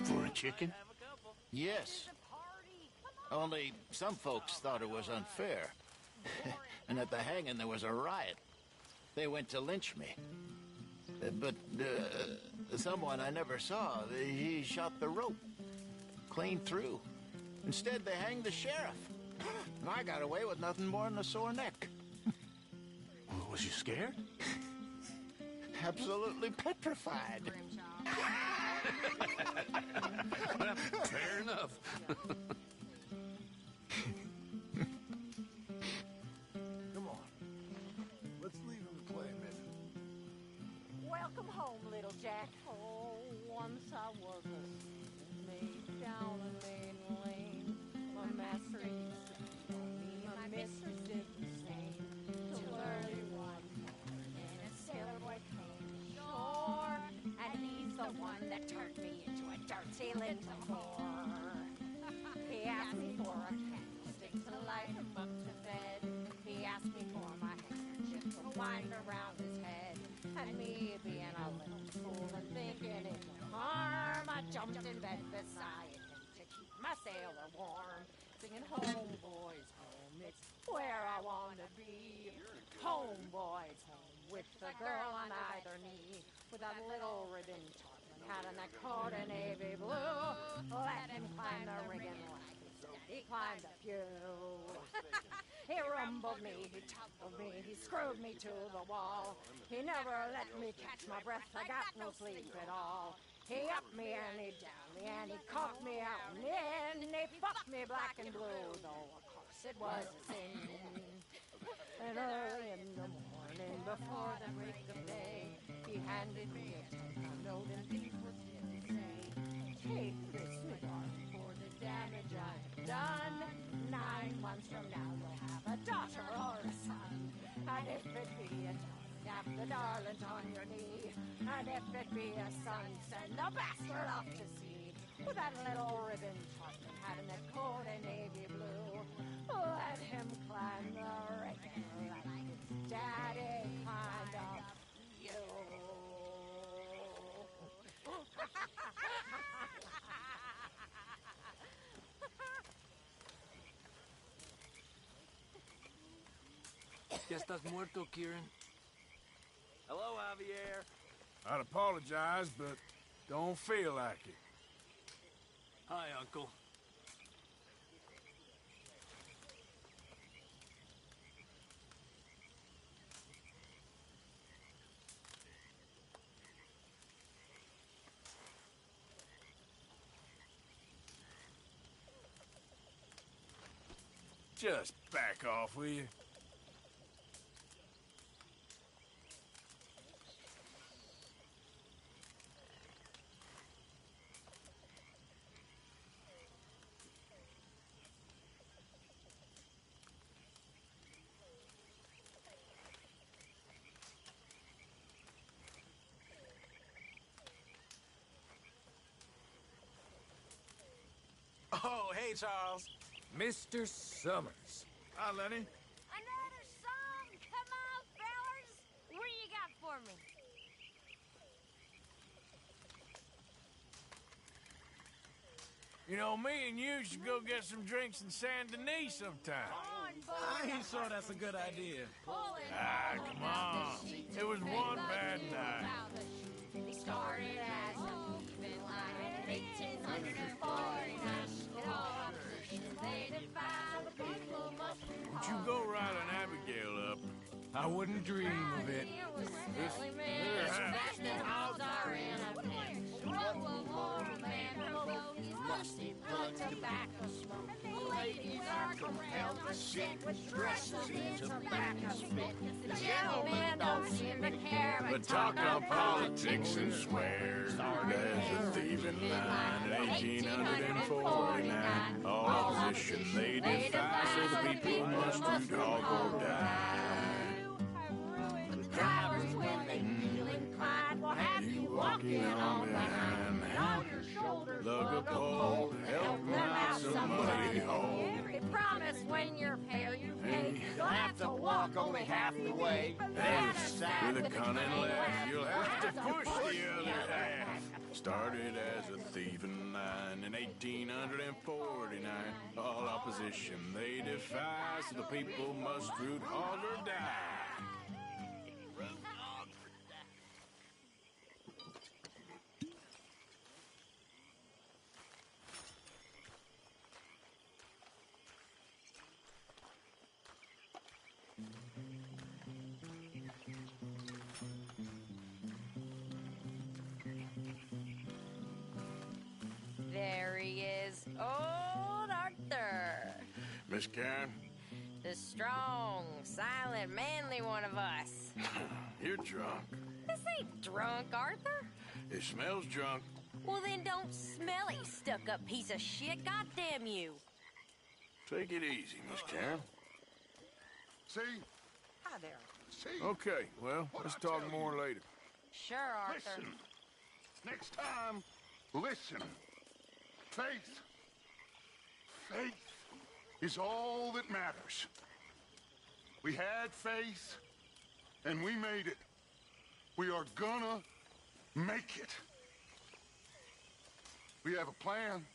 For a chicken? Yes. Only some folks thought it was unfair. And at the hanging there was a riot. They went to lynch me. But someone I never saw, he shot the rope. Clean through. Instead, they hanged the sheriff. And I got away with nothing more than a sore neck. Was you scared? Absolutely petrified. Well, fair enough. Come on. Let's leave him to play a minute. Welcome home, little Jack. Oh, once I was a maid down a main lane. My master used to beat on me. My mistress did the same. Till early one morning, a sailor boy came ashore, and he's the one that turned me into a dirty little whore. He asked me for a candlestick to light him up to bed. He asked me for my handkerchief to wind around his head. And me being a little fool and thinking it no harm, I jumped in bed beside him to keep my sailor warm, singing home, boys, home, it's where I want to be. Home, boys, home, with the girl on either knee, with that little ribbon tartan hat and that coat of navy blue. Let him climb the rigging like his daddy climbed a pew. He rumbled me, he toppled me, he screwed me to the wall. He never let me catch my breath, I got no sleep at all. He upped me and he downed me and he caught me out and in. He fucked me black and blue, though of course it was a sin. And early in the morning, before the break of day, he handed me a note and these words did say, take this, my darling, for the damage I've done. 9 months from now you'll have a daughter or a son. And if it be a daughter, have the darling on your knee. And if it be a son, send the bastard off to sea. With that little ribbon tartan hat and that coat of navy blue. Let him climb the rigging like his daddy climbed up you. ¿Ya estás muerto, Kieran? Hello, Javier. I'd apologize, but don't feel like it. Hi, Uncle. Just back off, will you? Oh, hey, Charles. Mr. Summers. Hi, Lenny. Another song? Come on, fellas. What do you got for me? You know, me and you should go get some drinks in Saint Denis sometime. I ain't sure that's a good idea. Ah, come on. It was one bad night. He started as a thieving line in 1849. Would you go ride an Abigail up? I wouldn't dream of it. Musty blood, tobacco smoke. Ladies are compelled to sit with dresses in tobacco spit. The gentlemen don't seem to care, But talk of politics and swear. Started as a thieving line in 1849. Opposition they defy, so the people must do dog or die. Drivers, when they feel inclined, will have you walking on behind. And on your shoulders, Lug a pole, help them out somebody home. They promise when you're fair, you pay. You'll have to walk walk only half the way. Then side With a cunning laugh, you'll have to push the other half. Started as a thieving line in 1849. All opposition they defy, so the people must root hog or die. There he is, old Arthur. Miss Karen, The strong, silent, manly one of us. you're drunk. This ain't drunk, Arthur. It smells drunk. Well, then don't smell it, you stuck-up piece of shit. Goddamn you. Take it easy, Miss Karen. See? Hi there. See? Okay, well, let's talk more later. Sure, Arthur. Listen. Next time, listen. Faith. Faith is all that matters. We had faith, and we made it. We are gonna make it. We have a plan.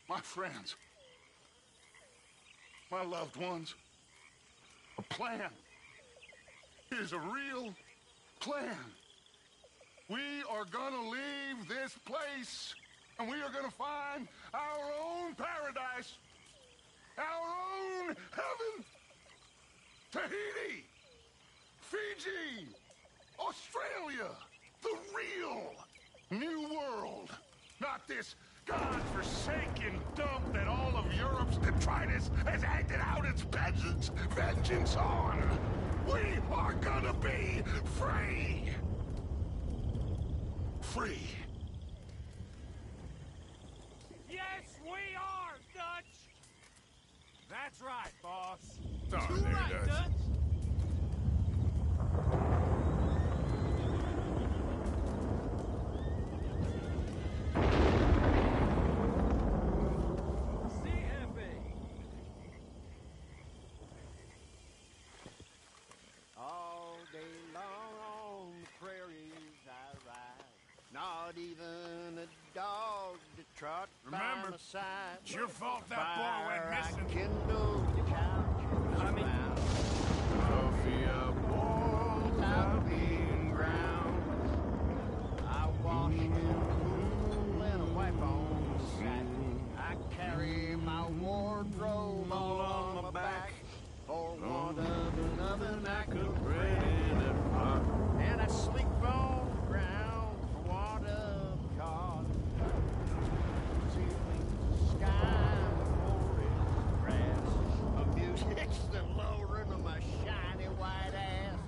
My friends. My loved ones. A plan. It is a real plan. We are gonna leave this place, and we are gonna find our own paradise, our own heaven. Tahiti, Fiji, Australia, the real new world. Not this God-forsaken dump that all of Europe's detritus has acted out its vengeance on. We are gonna be free. Free. Yes, we are, Dutch! That's right, boss. Oh, Too there, right, Dutch. Dutch. See, Hefe. All day long on the prairies I ride. Not even a dog to trot by Remember, my side. It's your fault that boy Fire went I missing. kindled, the couches around. Coffee up, Walls out being ground. I wash in pool and a wipe on the sack. I carry my wardrobe all on my back. For want of another knack of bread in a pot. And I sleep on the ground for want of cause. Ceiling, sky, forest, grass. My music's the lowering of my shiny white ass.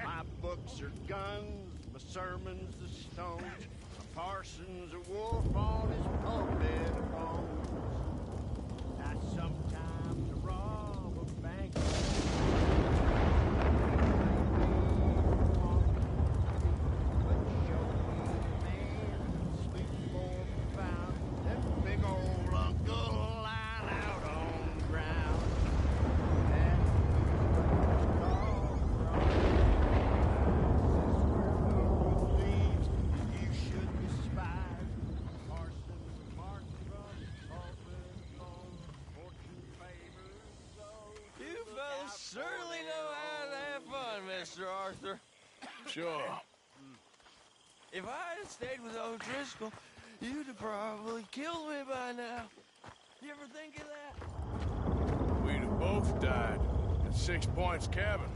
My books are guns, my sermons the stones. My parson's a wolf on his pulpit of bones. I sometimes rob a bank. But show me a man sleep more profound than big old Uncle lying out on the ground. That's all from leaves you should despise. Parsons march from pulpit of bones. Fortune favors those who You look fellas out for certainly their know how to own have fun, Mr. Arthur. Sure. If I had stayed with O'Driscoll, you'd have probably killed me by now. You ever think of that? We'd have both died at 6 Points Cabin.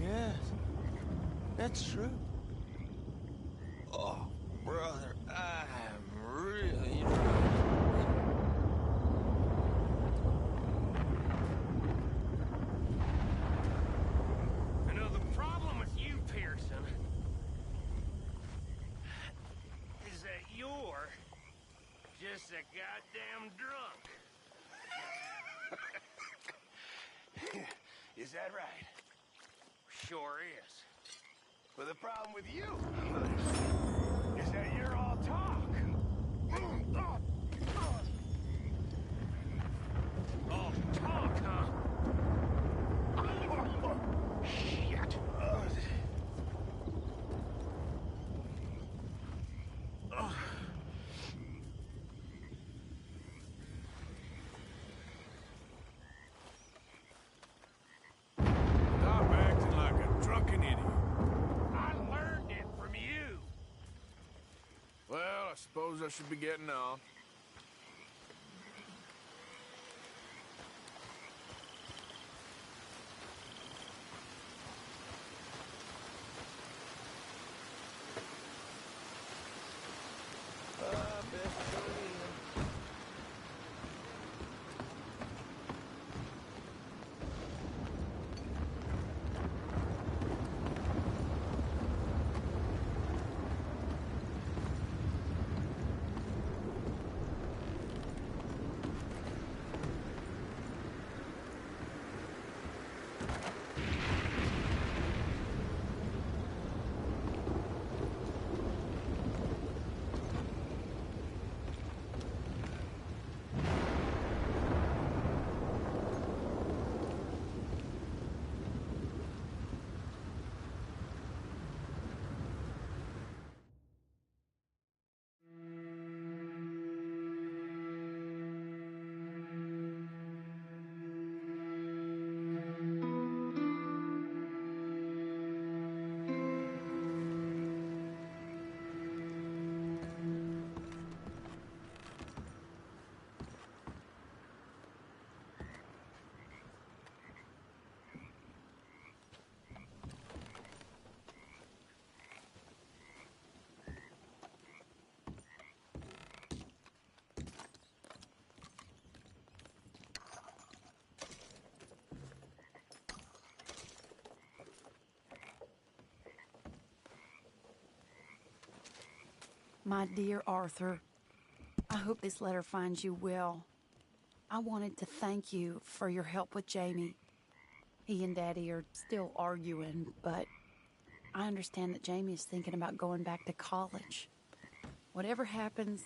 Yes, that's true. Oh, brother, I'm really drunk. I know the problem with you, Pearson, is that you're just a goddamn drunk. Is that right? Sure is. But the problem with you is that you're all talk. Oh, talk, huh? I should be getting off. My dear Arthur, I hope this letter finds you well. I wanted to thank you for your help with Jamie. He and Daddy are still arguing, but I understand that Jamie is thinking about going back to college. Whatever happens,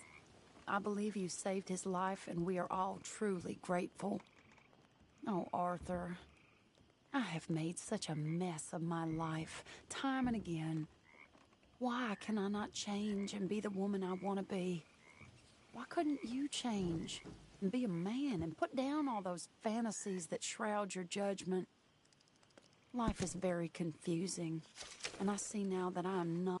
I believe you saved his life, and we are all truly grateful. Oh, Arthur, I have made such a mess of my life, time and again. Why can I not change and be the woman I want to be? Why couldn't you change and be a man and put down all those fantasies that shroud your judgment? Life is very confusing, and I see now that I am not.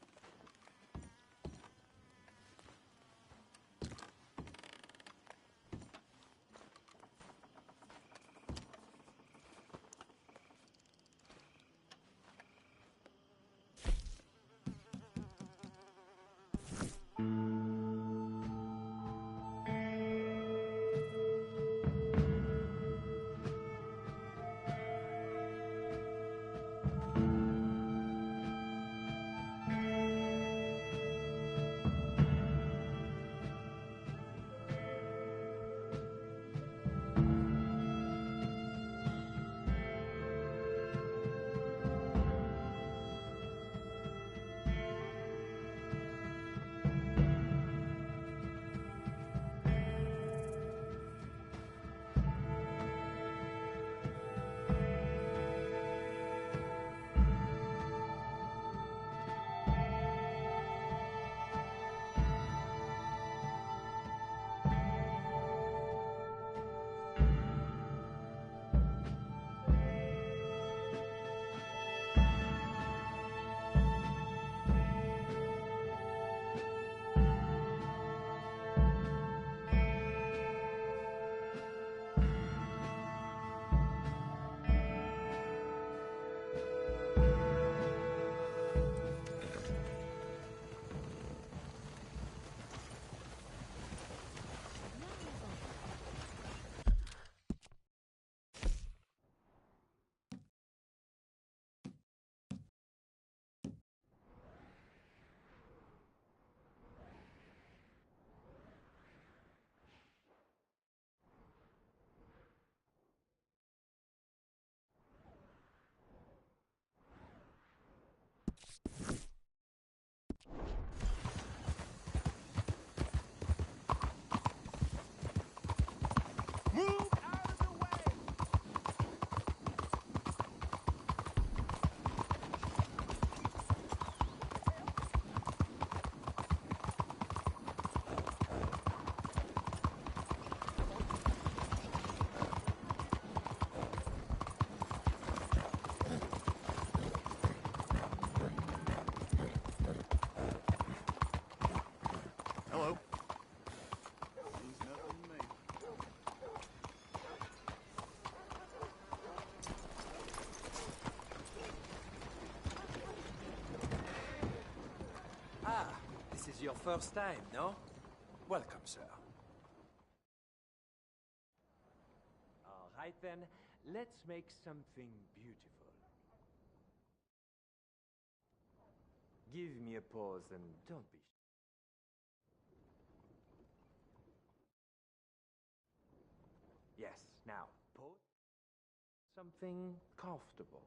is your first time, no? Welcome, sir. All right, then. Let's make something beautiful. Give me a pause and don't be shy. Yes, now, pause. Something comfortable.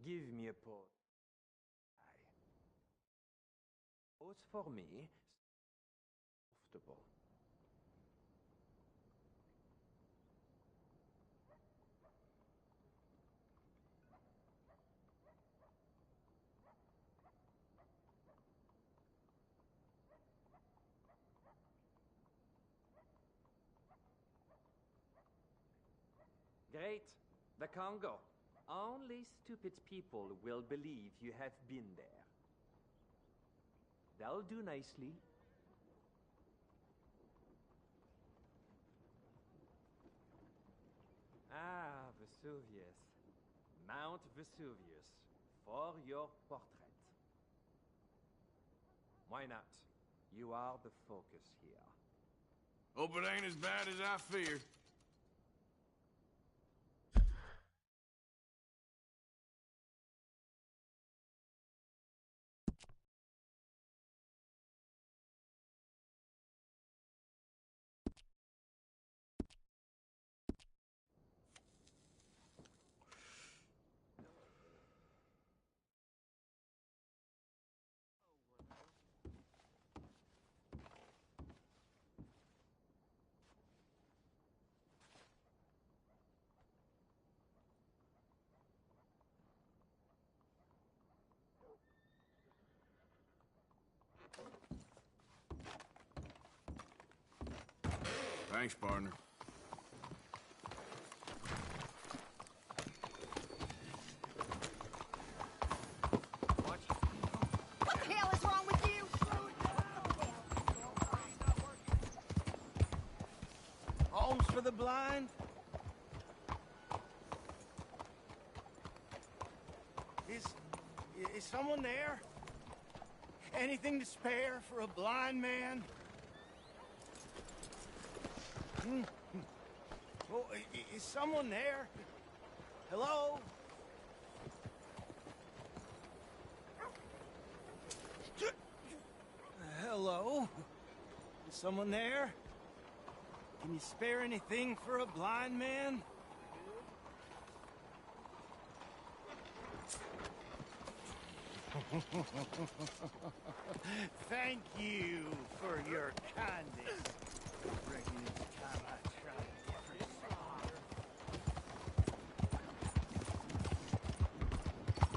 Give me a pause. Pause for me. Comfortable. Great. The Congo. Only stupid people will believe you have been there. That'll do nicely. Ah, Vesuvius. Mount Vesuvius. For your portrait. Why not? You are the focus here. Hope it ain't as bad as I feared. Thanks, partner. What the hell is wrong with you? Homes for the blind? Is someone there? Anything to spare for a blind man? Oh, is someone there? Hello? Hello? Is someone there? Can you spare anything for a blind man? Thank you for your kindness. Reckon it's time I tried a different song.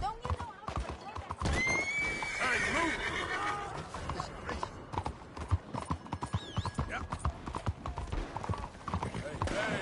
Don't you know how to play that? Hey, move! Yep. Hey!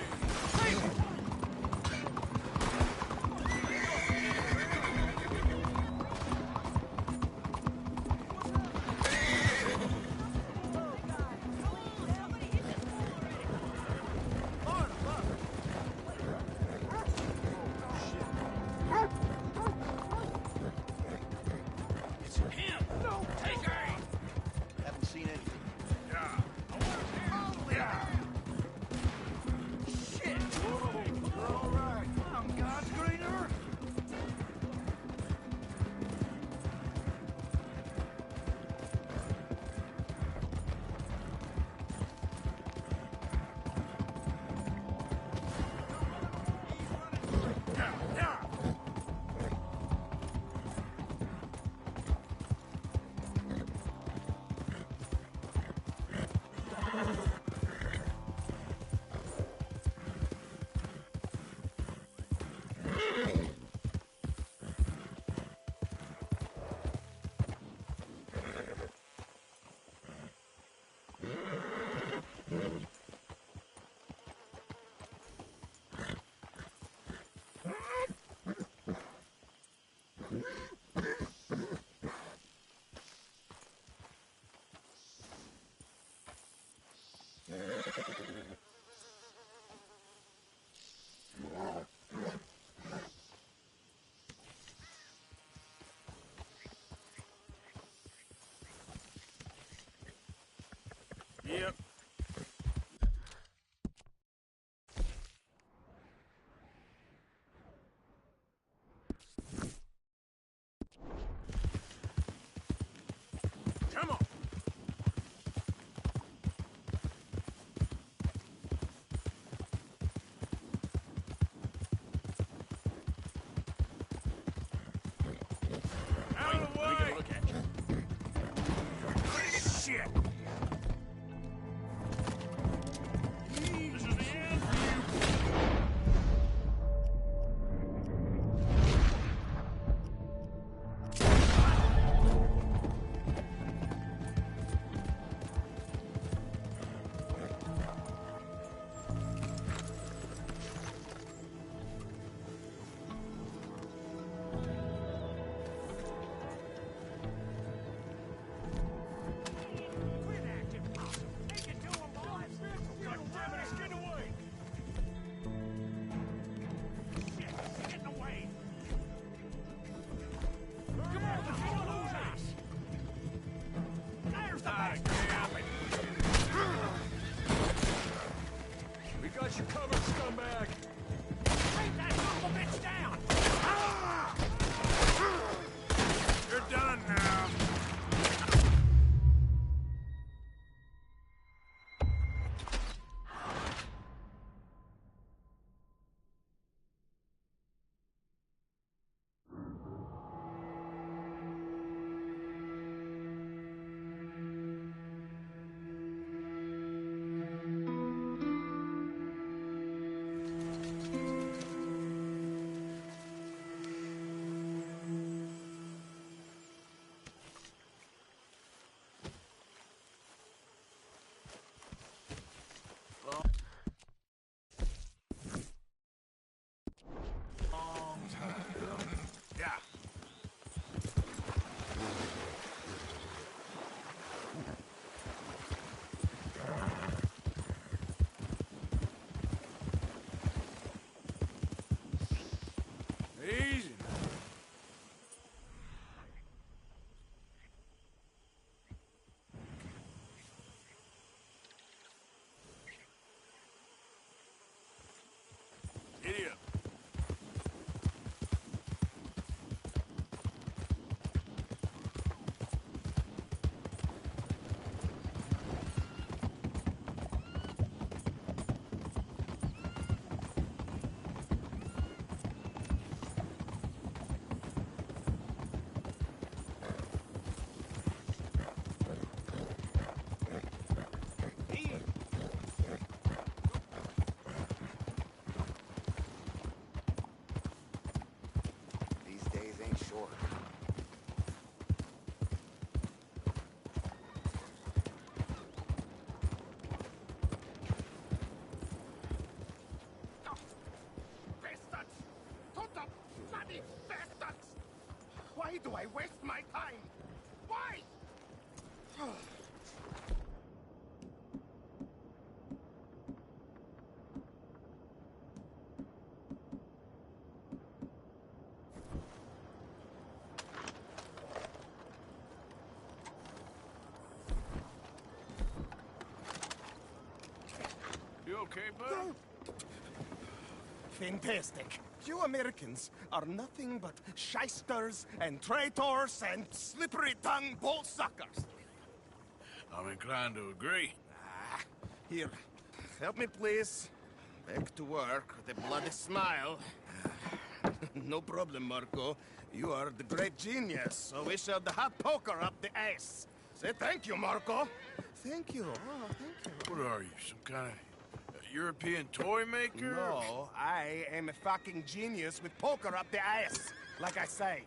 Yep. Come on. Out of the way! We can look at you. Shit! This is the end for you. Quit acting awesome. Take it to him, boys. God damn it, he's getting away. Shit, he's getting away. Come on, don't lose us. There's the best. We got you covered, scumbag! Take that son of a bitch down. You're done now. Yeah. Easy. Idiot. These days ain't short. Bastards! Total bloody bastards! Why do I waste my time? Why? You okay, bud? Fantastic. You Americans are nothing but shysters and traitors and slippery-tongued bull suckers. I'm inclined to agree. Here, help me, please. Back to work with a bloody smile. No problem, Marco. You are the great genius, so we shall the hot poker up the ass. Say thank you, Marco. Thank you. Oh, thank you. What are you, some kind of European toy maker? No, I am a fucking genius with poker up the ass, like I say.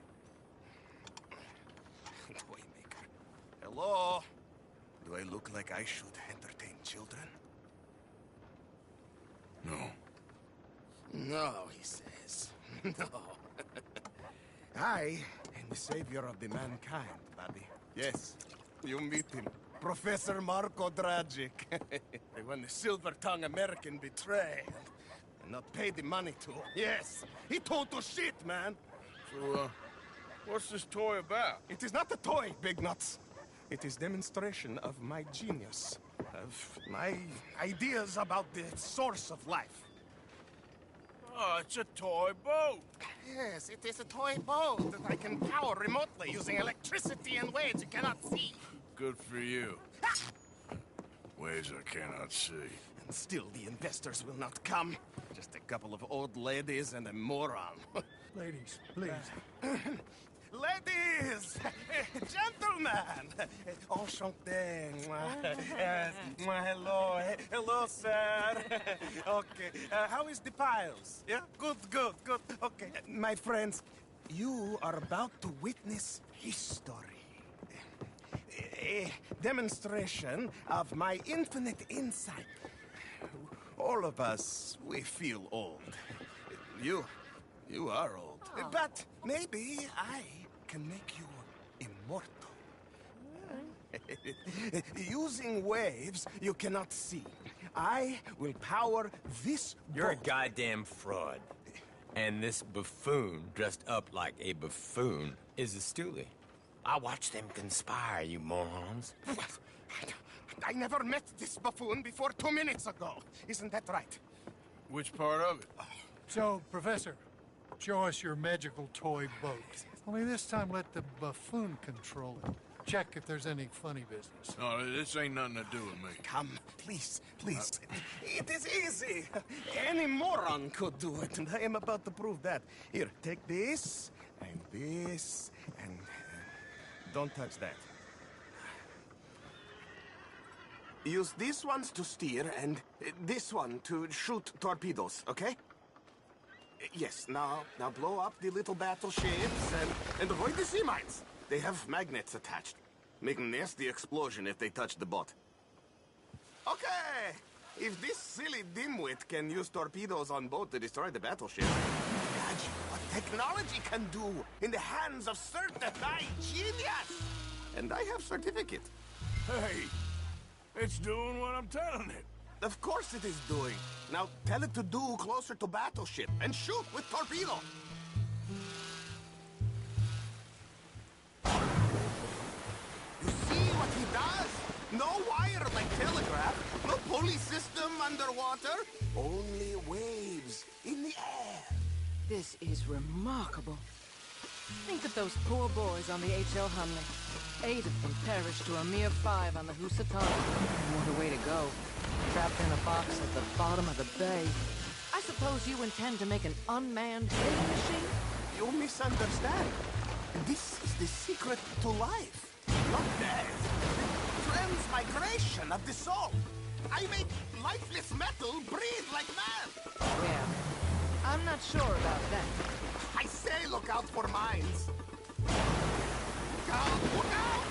Toy maker. Hello? Do I look like I should entertain children? No. No, he says. No. I am the savior of the mankind, Bobby. Yes, you meet him. Professor Marco Dragic. The one the silver-tongued American betrayed and not paid the money to. Yes, he total shit, man. So, what's this toy about? It is not a toy, Big Nuts. It is demonstration of my genius. my ideas about the source of life. Oh, it's a toy boat. Yes, it is a toy boat that I can power remotely using electricity and waves you cannot see. Good for you. Ways I cannot see. And still the investors will not come. Just a couple of old ladies and a moron. Ladies, please. Ladies! Gentlemen! Enchanté. Hello. Hello, sir. Okay. How is the piles? Yeah? Good. Okay. My friends, you are about to witness history. A demonstration of my infinite insight. All of us, we feel old. You are old. But maybe I can make you immortal. Using waves you cannot see, I will power this You're a boat. goddamn fraud. And this buffoon, dressed up like a buffoon, is a stoolie. I watched them conspire, you morons. I never met this buffoon before 2 minutes ago. Isn't that right? Which part of it? So, Professor, show us your magical toy boat. Only this time let the buffoon control it. Check if there's any funny business. No, this ain't nothing to do with me. Come, please. It is easy. Any moron could do it, and I am about to prove that. Here, take this, and this, and... don't touch that. Use these ones to steer, and this one to shoot torpedoes, okay? Yes, now blow up the little battleships, and avoid the sea mines. They have magnets attached. Make a nasty explosion if they touch the boat. Okay! If this silly dimwit can use torpedoes on boat to destroy the battleship, imagine what technology can do in the hands of certified genius! And I have certificate. Hey, it's doing what I'm telling it. Of course it is doing. Now tell it to do closer to battleship and shoot with torpedo. You see what he does? No wire like telegraph, no pulley system underwater, only waves in the air. This is remarkable. Think of those poor boys on the H.L. Hunley. 8 of them perished to a mere 5 on the Housatonic. What a way to go. Trapped in a box at the bottom of the bay. I suppose you intend to make an unmanned killing machine? You misunderstand. This is the secret to life, not death. Transmigration of the soul. I make lifeless metal breathe like man. Yeah. I'm not sure about that. I say look out for mines. Look out! Look out!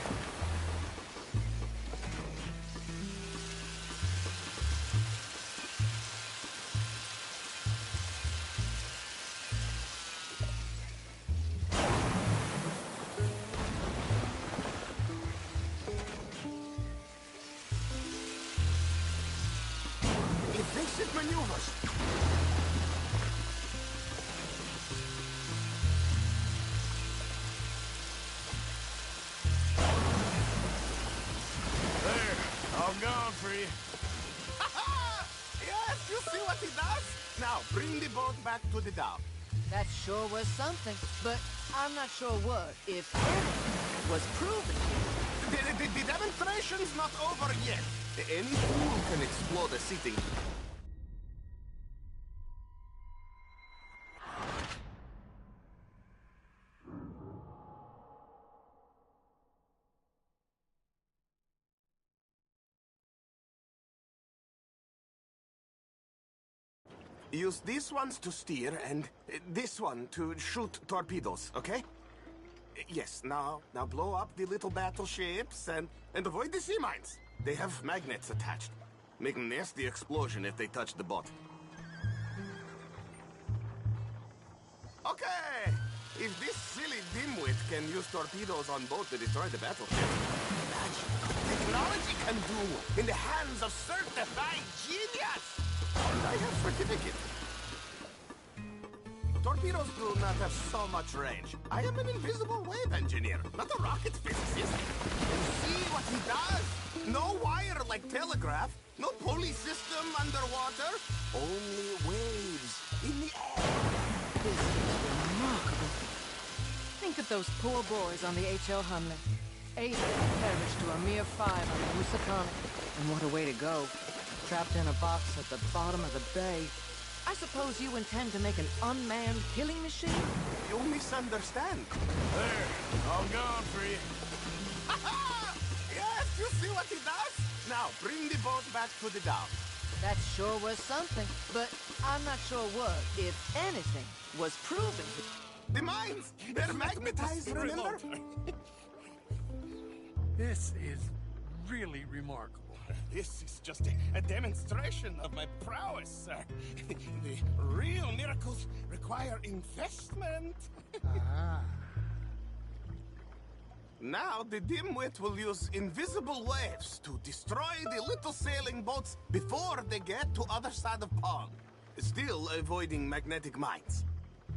Evasive maneuvers. I'm gone for you. Yes, you see what he does? Now, bring the boat back to the dock. That sure was something, but I'm not sure what, if anything, was proven. The demonstration's not over yet. Any fool can explode a seating. Use these ones to steer, and this one to shoot torpedoes, okay? Yes, now blow up the little battleships, and avoid the sea mines. They have magnets attached. Make a nasty explosion if they touch the boat. Okay! If this silly dimwit can use torpedoes on boat to destroy the battleship, imagine what technology can do in the hands of certified genius! And I have certificate. torpedoes do not have so much range. I am an invisible wave engineer, not a rocket physicist. And see what he does? No wire like telegraph, no pulley system underwater, only waves in the air. This is remarkable. Think of those poor boys on the H.L. Hunley. 8 of them perished to a mere 5 on the Housatonic. And what a way to go. Trapped in a box at the bottom of the bay. I suppose you intend to make an unmanned killing machine? You misunderstand. There, all gone for you. Yes, you see what he does? Now, bring the boat back to the dock. That sure was something, but I'm not sure what, if anything, was proven. The mines! They're magnetized, remember? This is really remarkable. This is just a demonstration of my prowess, sir. The real miracles require investment. Ah. Now the dimwit will use invisible waves to destroy the little sailing boats before they get to other side of pond, still avoiding magnetic mines.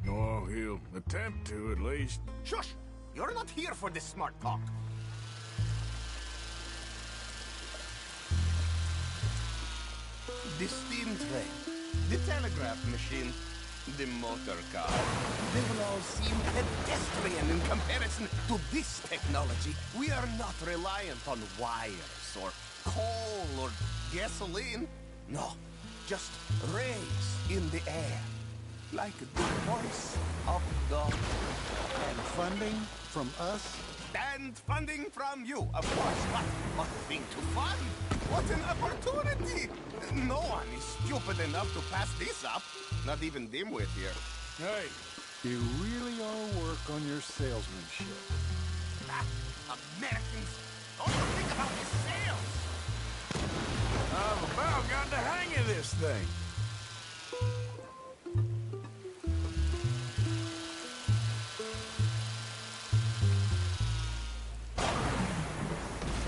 Oh, he'll attempt to, at least. Shush! You're not here for this smart talk. The steam train, the telegraph machine, the motor car. They will all seem pedestrian in comparison to this technology. We are not reliant on wires or coal or gasoline. No, just rays in the air, like the voice of God. And funding from us? And funding from you, of course. What a thing to fund! What an opportunity! No one is stupid enough to pass this up. Not even Dimwit here. Hey, You really ought to work on your salesmanship. Ah, Americans, only think about the sales! I've about got the hang of this thing.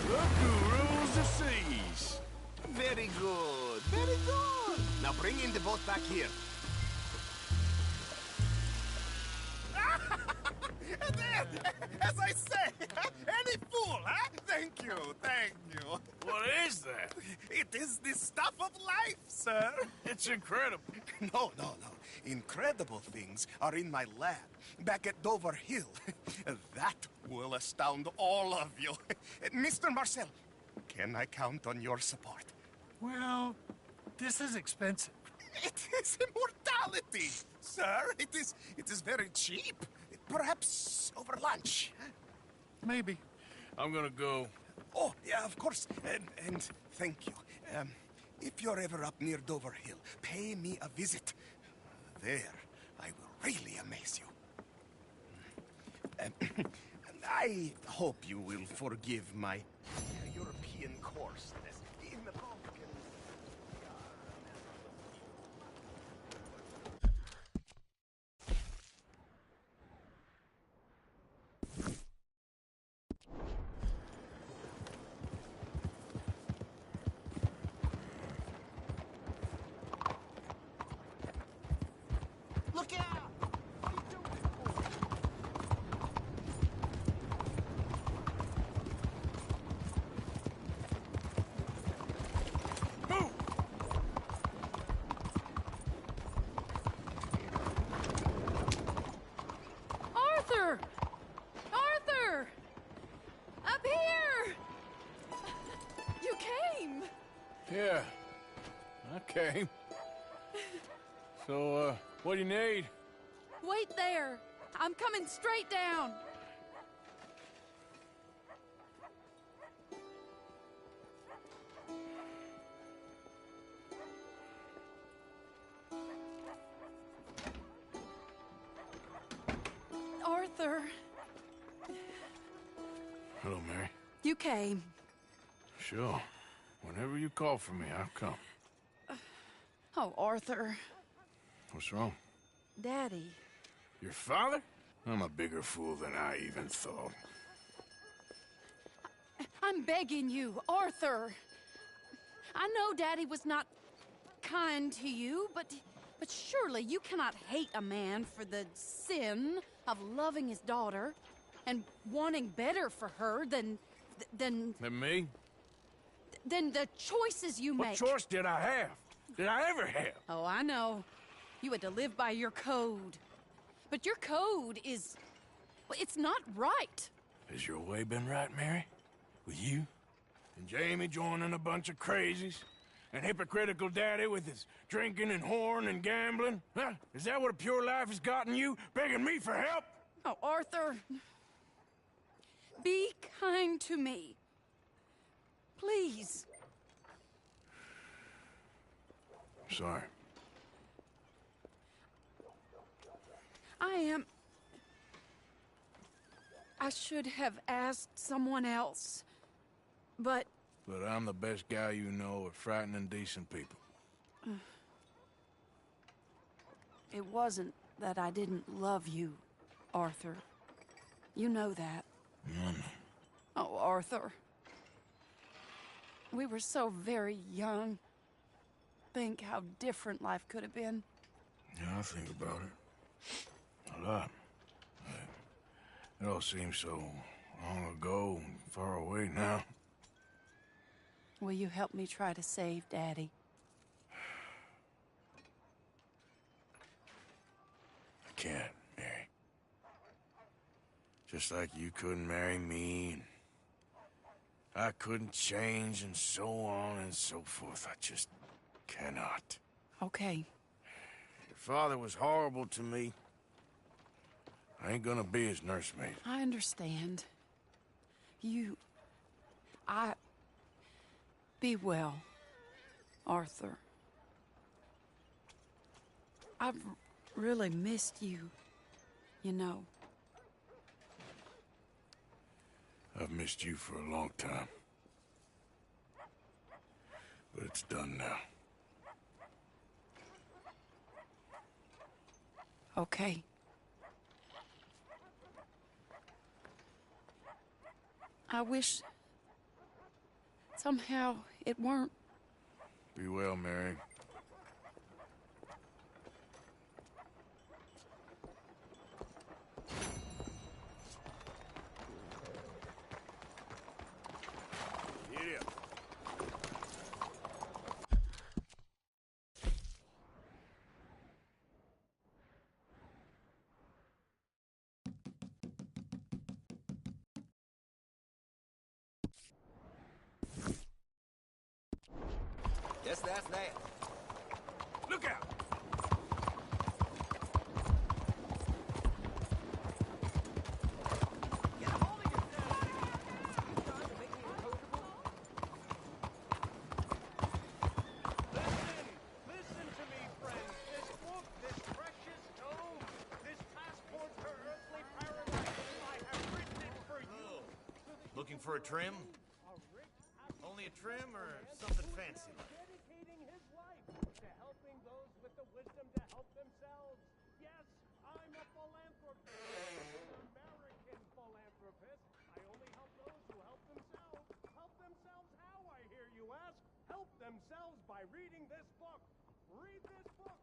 Look who rules the seas. Very good, very good. Now bring in the boat back here. As I say, any fool, huh? Thank you, thank you. What is that? It is the stuff of life, sir. It's incredible. No. Incredible things are in my lab, back at Dover Hill. That will astound all of you. Mr. Marcel, can I count on your support? Well, this is expensive. It is immortality, sir. It is very cheap. Perhaps over lunch. Maybe. I'm gonna go. Oh, yeah, of course. And thank you. If you're ever up near Dover Hill, pay me a visit. There, I will really amaze you. And I hope you will forgive my European coarseness. In the pumpkin. Look out! Move! Arthur! Arthur! Up here! You came! Yeah, I came. So, what do you need? Wait there! I'm coming straight down! Arthur, Hello, Mary. you came. Sure. Whenever you call for me, I'll come. Oh, Arthur. What's wrong? Daddy. Your father? I'm a bigger fool than I even thought. I'm begging you, Arthur. I know Daddy was not kind to you, but But surely you cannot hate a man for the sin of loving his daughter and wanting better for her than Than me? than the choices you What make. choice did I have? Did I ever have? Oh, I know. You had to live by your code. But your code is... well, it's not right. Has your way been right, Mary? With you? And Jamie joining a bunch of crazies? And hypocritical daddy with his drinking and whoring and gambling? Huh? Is that what a pure life has gotten you? Begging me for help? Oh, Arthur. Be kind to me. Please. Sorry. I should have asked someone else, but... But I'm the best guy you know at frightening decent people. It wasn't that I didn't love you, Arthur. You know that. Oh, Arthur. We were so very young. Think how different life could have been. Yeah, I think about it. A lot. It all seems so long ago and far away now. Will you help me try to save Daddy? I can't, Mary. Just like you couldn't marry me, and I couldn't change, and so on and so forth. I just cannot. Okay. Your father was horrible to me. I ain't gonna be his nursemaid. I understand. Be well, Arthur. I've really missed you, you know. I've missed you for a long time. But it's done now. Okay. I wish somehow it weren't. Be well, Mary. Yes, that's that. Look out! Listen to me, friends. This book, this precious tome, this passport to earthly paradise, I have written it for you. Looking for a trim? Only a trim or something fancy? Dedicating his life to helping those with the wisdom to help themselves. Yes, I'm a philanthropist. An American philanthropist. I only help those who help themselves. Help themselves how, I hear you ask? Help themselves by reading this book. Read this book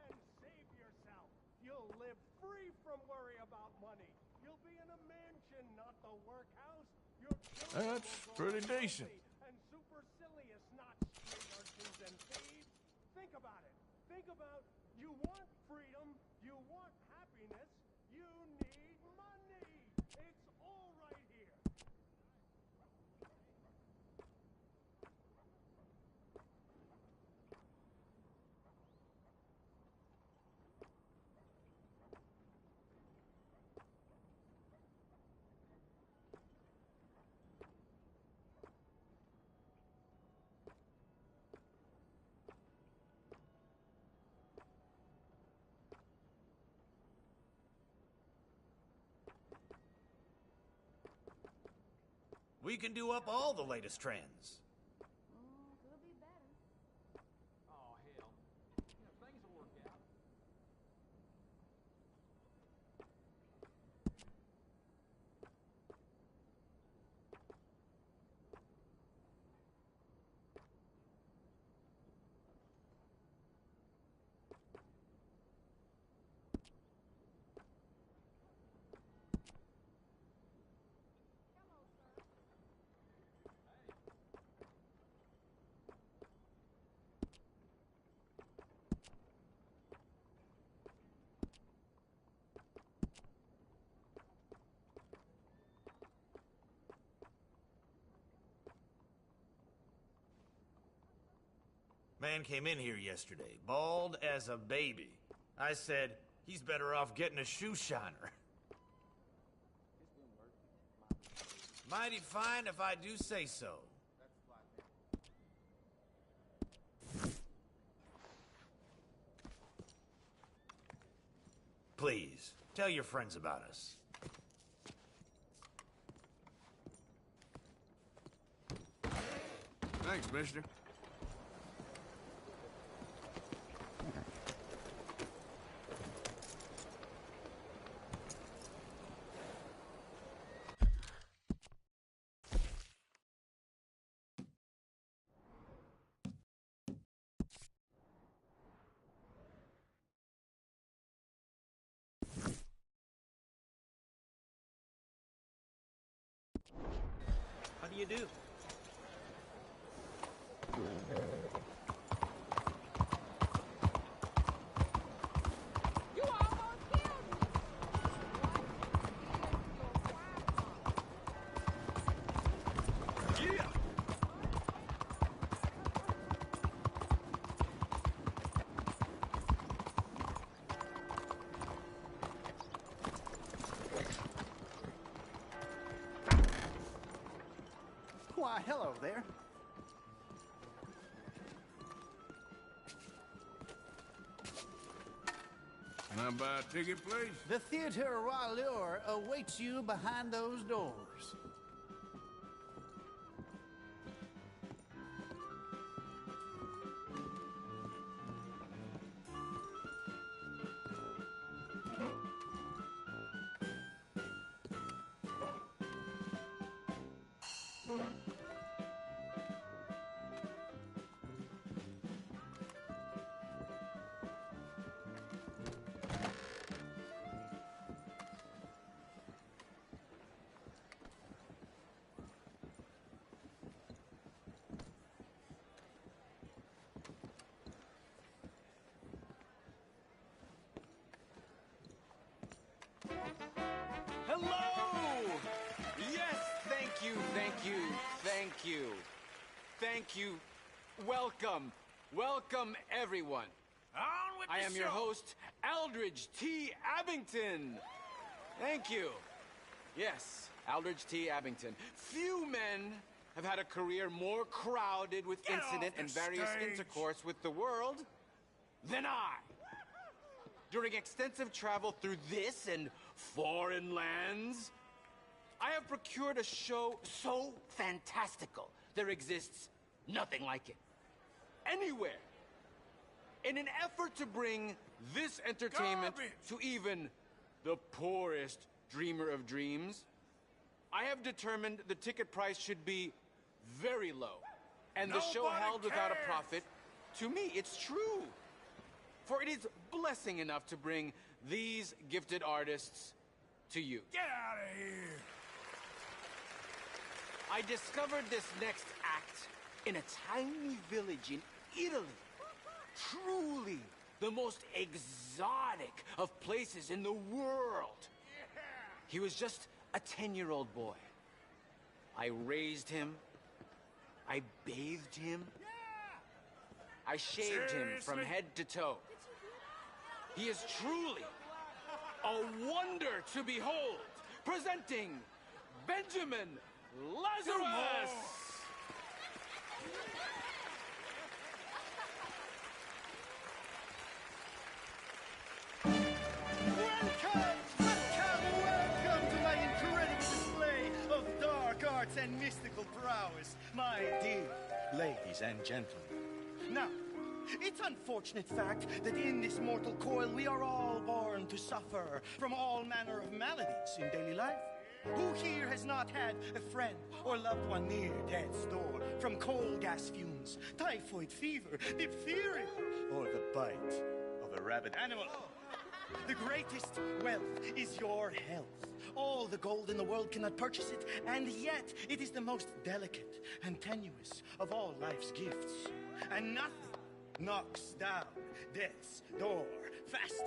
and save yourself. You'll live free from worry about money. You'll be in a mansion, not the workhouse. Your children That's will grow pretty up decent. healthy and supercilious, not street urchins and thieves. Think about it. Think about, you want freedom, you want happiness, you need money. It's all right here. We can do up all the latest trends. Oh, hell. Things will work out. Man came in here yesterday, bald as a baby. I said, he's better off getting a shoe shiner. Mighty fine if I do say so. Please, tell your friends about us. Thanks, mister. How do you do? You almost killed me. Yeah! Why, hello there. Can I buy a ticket, please? The Theatre Royale awaits you behind those doors. Hello! Yes, thank you, thank you, thank you. Thank you. Welcome. Welcome, everyone. On with I the am your show. host, Aldridge T. Abington. Thank you. Yes, Aldridge T. Abington. Few men have had a career more crowded with Get incident off and the various stage. intercourse with the world than I. During extensive travel through this and foreign lands, I have procured a show so fantastical there exists nothing like it. Anywhere. In an effort to bring this entertainment to even the poorest dreamer of dreams, I have determined the ticket price should be very low, and the show Nobody held without a cares. profit. To me, it's true. For it is blessing enough to bring these gifted artists to you. Get out of here! I discovered this next act in a tiny village in Italy. Truly the most exotic of places in the world. He was just a 10-year-old boy. I raised him. I bathed him. I shaved him from Seriously? head to toe. He is truly a wonder to behold. Presenting Benjamin Lazarus! Welcome to my incredible display of dark arts and mystical prowess, my dear ladies and gentlemen. Now, it's unfortunate fact that in this mortal coil we are all born to suffer from all manner of maladies in daily life. Who here has not had a friend or loved one near death's door from coal gas fumes, typhoid fever, diphtheria, or the bite of a rabid animal? The greatest wealth is your health. All the gold in the world cannot purchase it, and yet it is the most delicate and tenuous of all life's gifts. And nothing knocks down death's door faster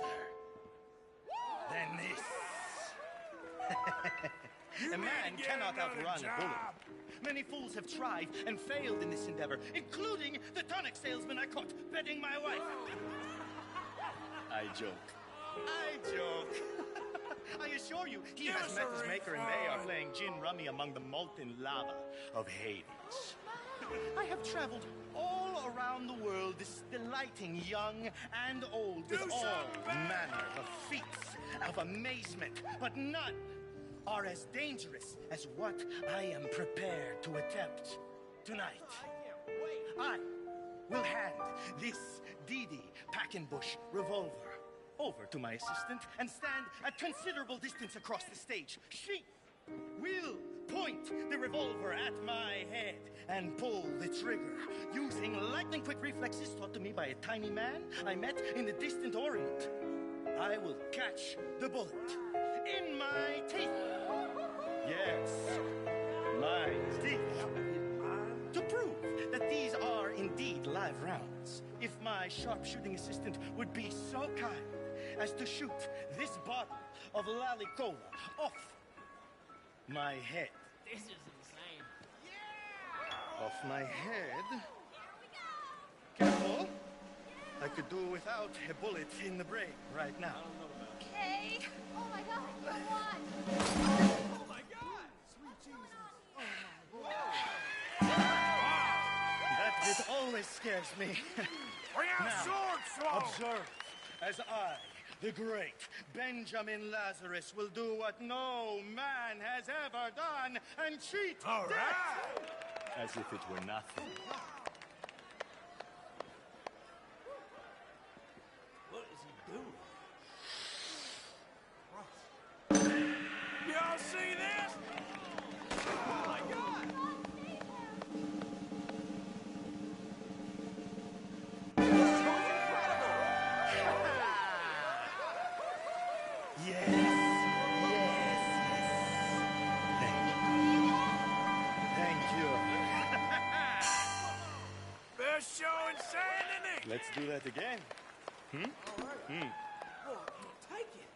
than this. A man cannot outrun a bullet, Many fools have tried and failed in this endeavor, including the tonic salesman I caught bedding my wife. I joke. I joke. I assure you, he has met his maker and they are playing gin rummy among the molten lava of Hades. I have traveled all around the world, delighting young and old with all manner of feats of amazement, but none are as dangerous as what I am prepared to attempt tonight. I will hand this Didi Packenbush revolver over to my assistant and stand at considerable distance across the stage. She will point the revolver at my head and pull the trigger using lightning-quick reflexes taught to me by a tiny man I met in the distant Orient. I will catch the bullet in my teeth. Yes, my teeth. To prove that these are indeed live rounds, if my sharpshooting assistant would be so kind as to shoot this bottle of Lalicola off my head. This is insane. Off my head? Careful. I could do without a bullet in the brain right now. Okay. Oh my god, you won. Oh my god! Sweet Jesus. Oh my god. That bit always scares me. Bring out swords, Swallow! Observe as I, the great Benjamin Lazarus, will do what no man has ever done and cheat death as if it were nothing. What is he doing? Y'all see this? Oh my god! Yes, yes, yes. Thank you. Best show in Saint Let's do that again. Take it.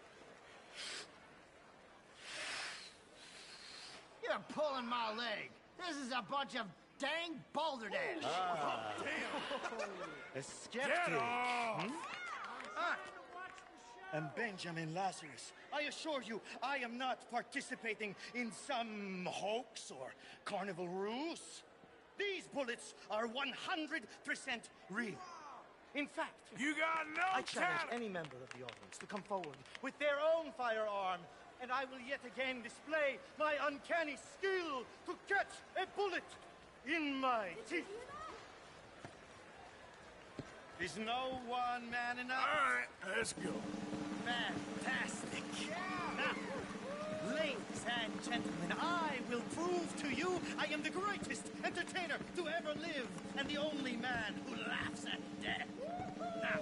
You're pulling my leg. This is a bunch of dang balderdash. A skeptic. And Benjamin Lazarus, I assure you, I am not participating in some hoax or carnival ruse. These bullets are 100% real. In fact, You got no I challenge talent. any member of the audience to come forward with their own firearm, and I will yet again display my uncanny skill to catch a bullet in my teeth. Is no one man enough? All right, let's go. Fantastic. Now, ladies and gentlemen, I will prove to you I am the greatest entertainer to ever live and the only man who laughs at death. Now,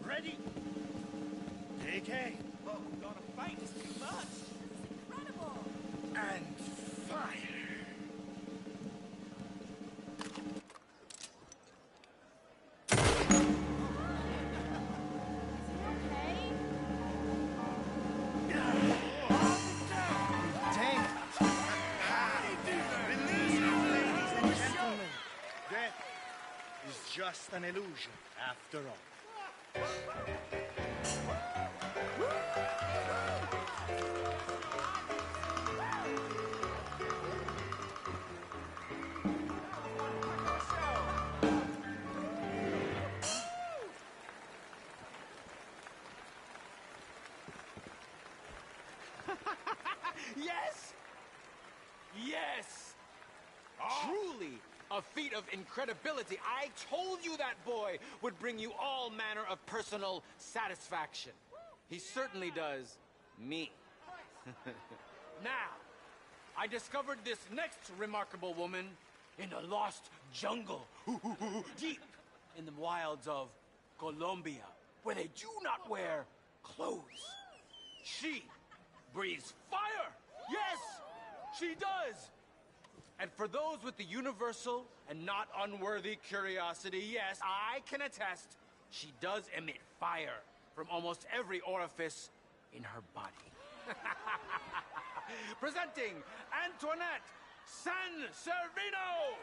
ready? Take aim. Oh, gonna fight is too much. Incredible. And fire. Just an illusion, after all. Yes! Yes! Truly a feat of incredibility. I told you that boy would bring you all manner of personal satisfaction. He certainly does me. Now, I discovered this next remarkable woman in a lost jungle, deep in the wilds of Colombia, where they do not wear clothes. She breathes fire! Yes, she does! And for those with the universal and not unworthy curiosity, yes, I can attest, she does emit fire from almost every orifice in her body. Presenting Antoinette San Servino!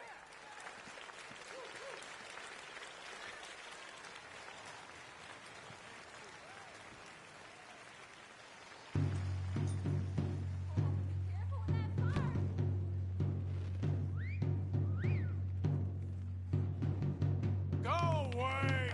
Go away!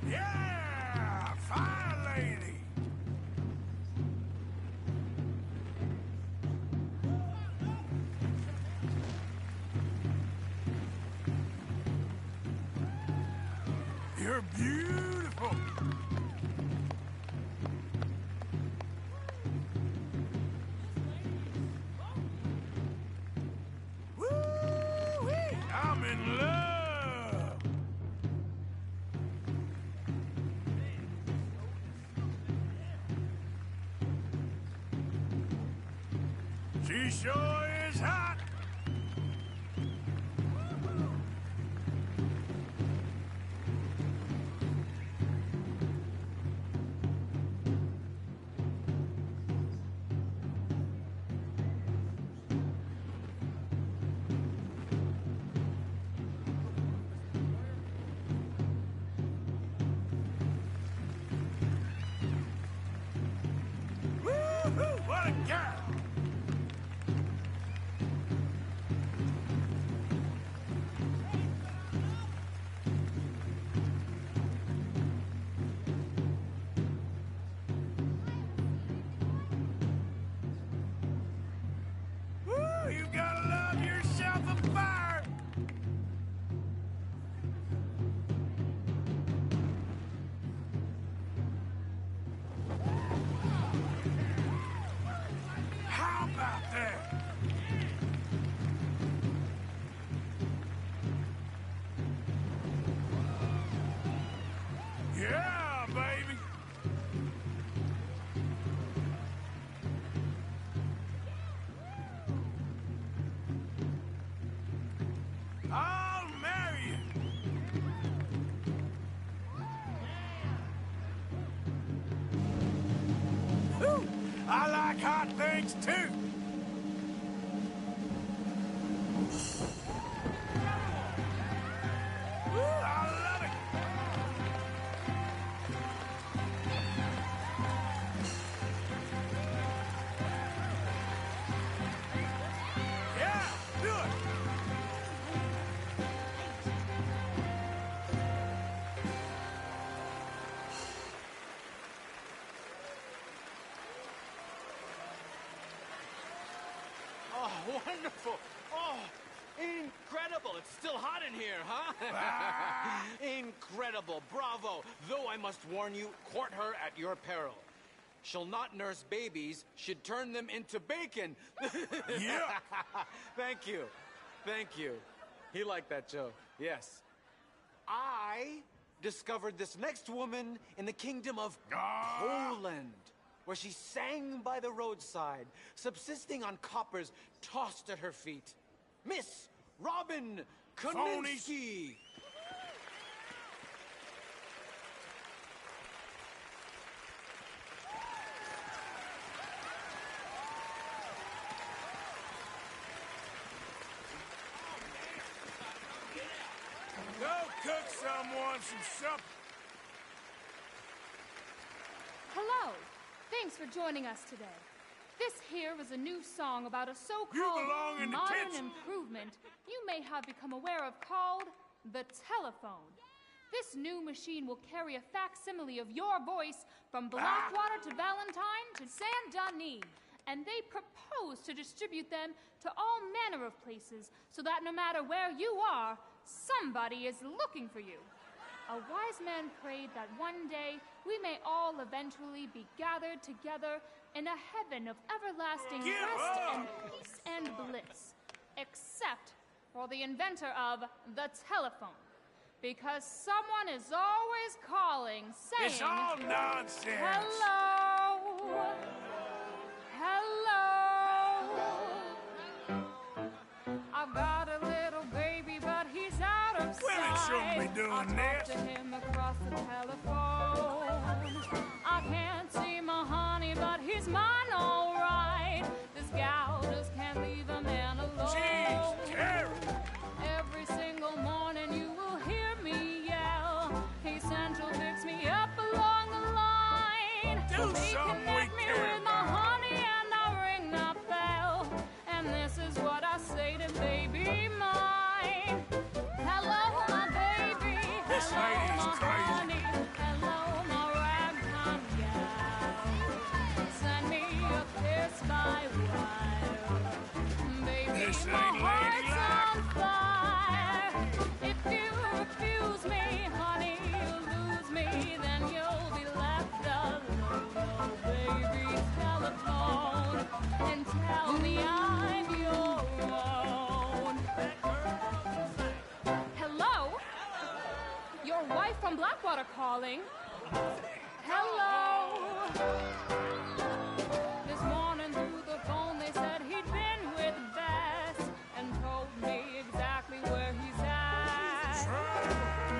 Yeah! Fine lady! You're beautiful! Woo-wee! I'm in love! She sure is hot! Woo-hoo! What a girl! Woo! You gotta love yourself a fire! How about that? Yeah, baby! I'll marry you! Whew, I like hot things too! Woo, I love it! Yeah, do it! Oh, wonderful. Oh, incredible. It's still hot in here, huh? Incredible. Bravo. Though I must warn you, court her at your peril. She'll not nurse babies, she'd turn them into bacon. Yeah. Thank you. Thank you. He liked that joke. Yes. I discovered this next woman in the kingdom of Poland, where she sang by the roadside, subsisting on coppers tossed at her feet. Miss Robin Koninsky. Go cook someone some supper. Hello. Thanks for joining us today. This here is a new song about a so-called belong in the modern kitchen. improvement you may have become aware of called the telephone. This new machine will carry a facsimile of your voice from Blackwater to Valentine to Saint-Denis, and they propose to distribute them to all manner of places so that no matter where you are, somebody is looking for you. A wise man prayed that one day we may all eventually be gathered together in a heaven of everlasting rest and peace and bliss, except for the inventor of the telephone. Because someone is always calling, saying... It's all nonsense. Hello? Hello? I've got a little baby, but he's out of sight. Well, it shouldn't be doing I talk to him across the telephone. I can't see my honey, but he's mine all right. This gal just can't leave a man alone. Jeez, Carrie! Every single morning you will hear me yell. He central picks me up along the line. Do He something connect we me care with my honey and I ring the bell. And this is what I say to baby mine. Hello, my baby. This Hello, lady's my crazy. honey. Hello, my ragtime gal. Send me a kiss by wire. Baby, This my ain't heart's ladylike. on fire. If you refuse me, honey, you'll lose me. Then you'll be left alone. Oh, baby, telephone and tell me I'm your own. Hello? Your wife from Blackwater calling. Hello? This morning through the phone they said he'd been with Bess and told me exactly where he's at.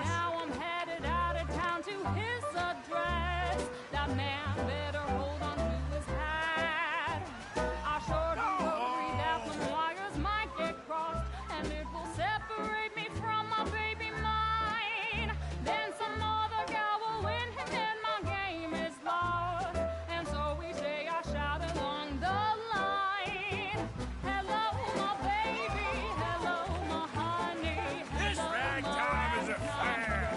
Now I'm headed out of town to his address. That man better hold on to his hat. I sure do worry that some wires might get crossed and it will separate me from my baby mine. Then some other gal will win him and my game is lost. And so each day I shout along the line. Hello, my baby. Hello, my honey. This Hello, ragtime my is a fad.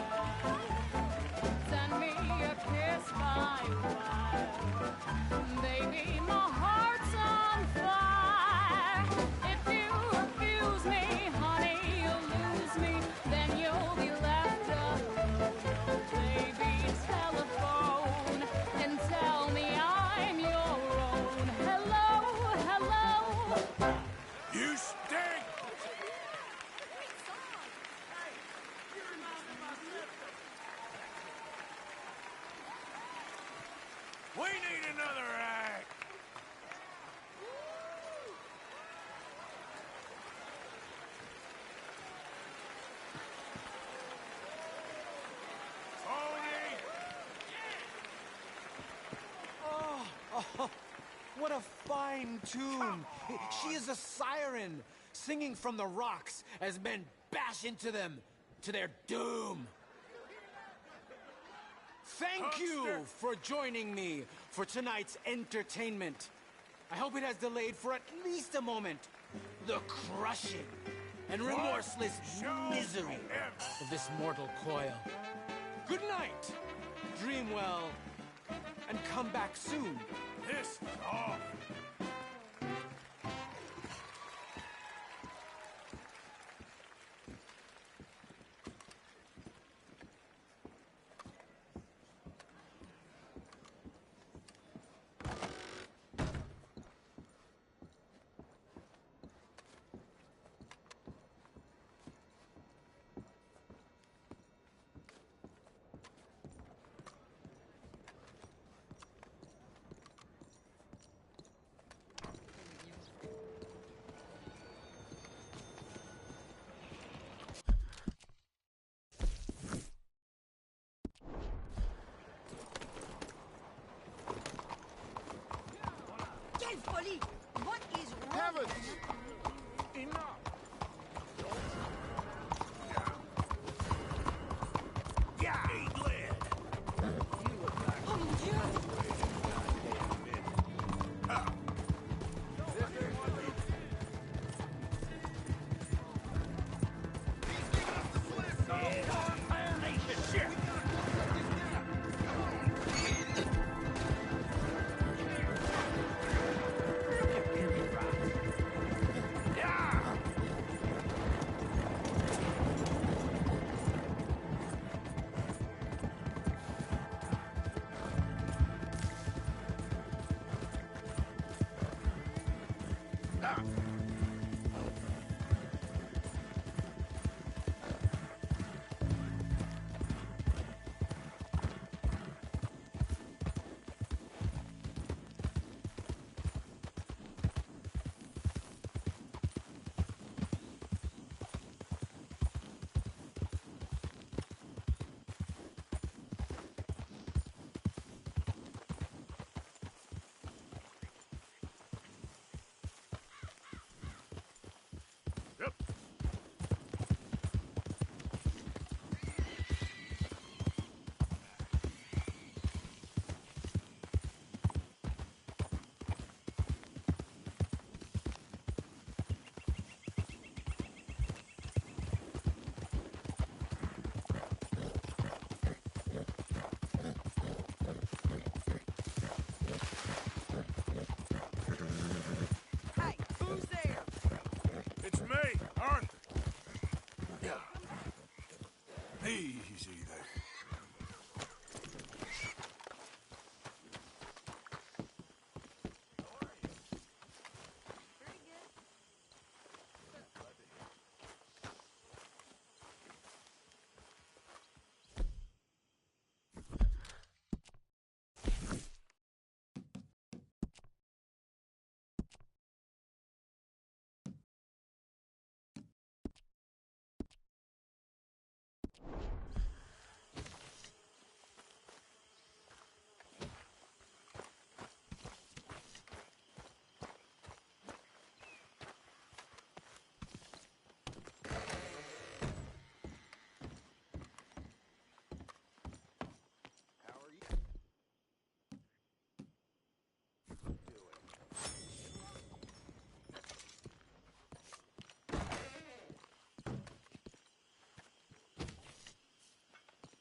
Send me a kiss by wire. Baby, my heart's on fire. If you refuse me, honey, you'll lose me. Then you'll be left alone. Baby, telephone and tell me I'm your own. Hello, hello. You stink! We need another act. Tony! Oh, what a fine tune. She is a siren, singing from the rocks as men bash into them to their doom. Thank you for joining me for tonight's entertainment. I hope it has delayed for at least a moment the crushing and remorseless misery of this mortal coil. Good night, dream well, and come back soon. This is off. Quelle folie! What is wrong? Heavens! Enough! Yeah, lead. Oh mon Dieu! Easy there.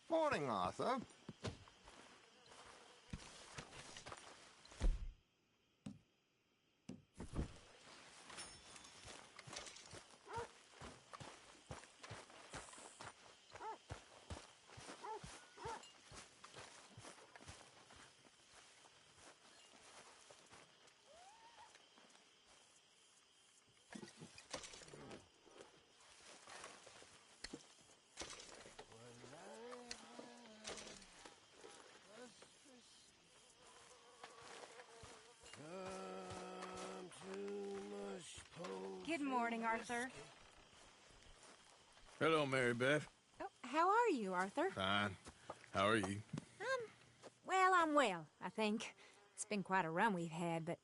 Morning, Arthur. Good morning, Arthur. Hello, Mary Beth. Oh, how are you, Arthur? Fine. How are you? Well, I'm well, I think. It's been quite a run we've had,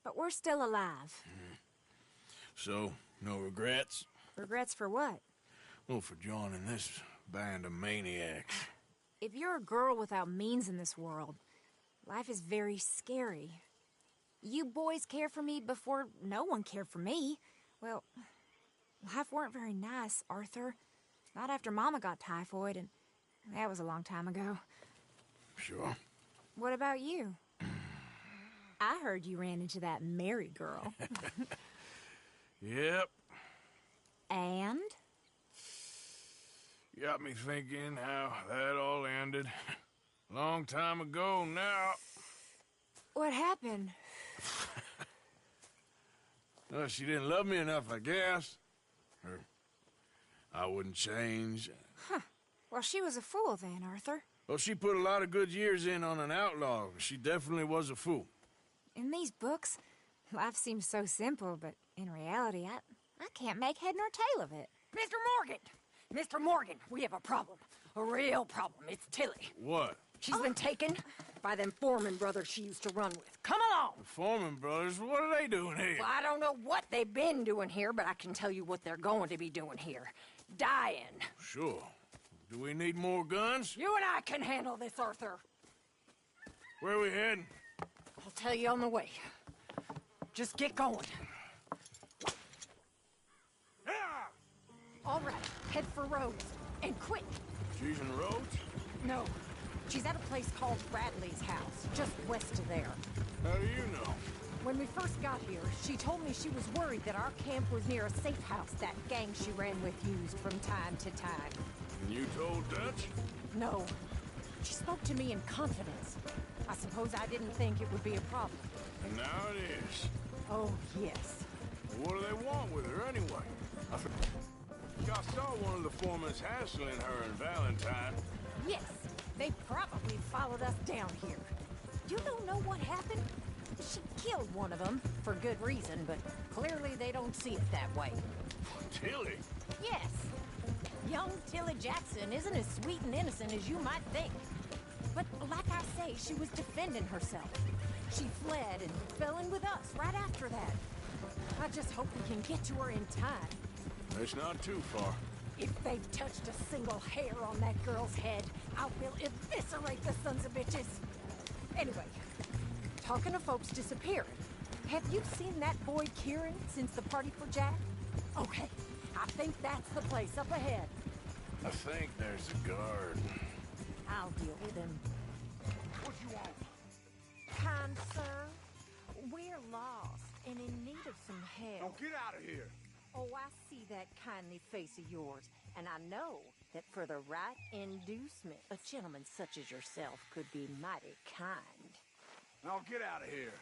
but we're still alive. So, no regrets? Regrets for what? Well, for joining this band of maniacs. If you're a girl without means in this world, life is very scary. You boys cared for me before no one cared for me. Well, life weren't very nice, Arthur. Not after Mama got typhoid, and that was a long time ago. Sure. What about you? I heard you ran into that Mary girl. Yep. And? Got me thinking how that all ended. Long time ago now. What happened? Well, she didn't love me enough, I guess. Or I wouldn't change. Huh. Well, she was a fool then, Arthur. Well, she put a lot of good years in on an outlaw. She definitely was a fool. In these books, life seems so simple, but in reality, I can't make head nor tail of it. Mr. Morgan! Mr. Morgan, we have a problem. A real problem. It's Tilly. What? She's been taken by them Foreman brothers she used to run with. Come along! The Foreman brothers? What are they doing here? Well, I don't know what they've been doing here, but I can tell you what they're going to be doing here. Dying. Sure. Do we need more guns? You and I can handle this, Arthur. Where are we heading? I'll tell you on the way. Just get going. All right, head for Rhodes. And quick. She's in Rhodes? No. She's at a place called Bradley's house, just west of there. How do you know? When we first got here, she told me she was worried that our camp was near a safe house that gang she ran with used from time to time. And you told Dutch? No. She spoke to me in confidence. I suppose I didn't think it would be a problem. And now it is. Oh, yes. What do they want with her anyway? I saw one of the foremans hassling her and Valentine. Yes, they probably followed us down here. You don't know what happened? She killed one of them, for good reason, but clearly they don't see it that way. Tilly? Yes. Young Tilly Jackson isn't as sweet and innocent as you might think. But like I say, she was defending herself. She fled and fell in with us right after that. I just hope we can get to her in time. It's not too far. If they've touched a single hair on that girl's head, I will eviscerate the sons of bitches. Anyway, talking of folks disappearing, have you seen that boy Kieran since the party for Jack? Okay, I think that's the place up ahead. I think there's a guard. I'll deal with him. What you want? Kind sir, we're lost and in need of some help. Now get out of here. Oh, I see that kindly face of yours, and I know that for the right inducement, a gentleman such as yourself could be mighty kind. Now get out of here.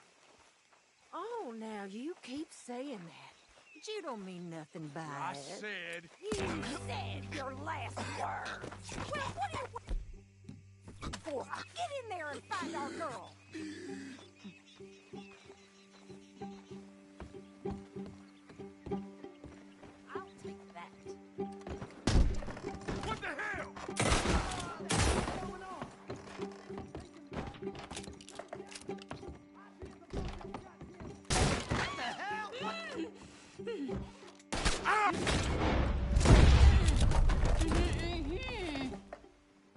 Oh, now you keep saying that. But you don't mean nothing by I it. said... You said your last words. Well, what are you waiting for? Get in there and find our girl. I'll take that. What the hell?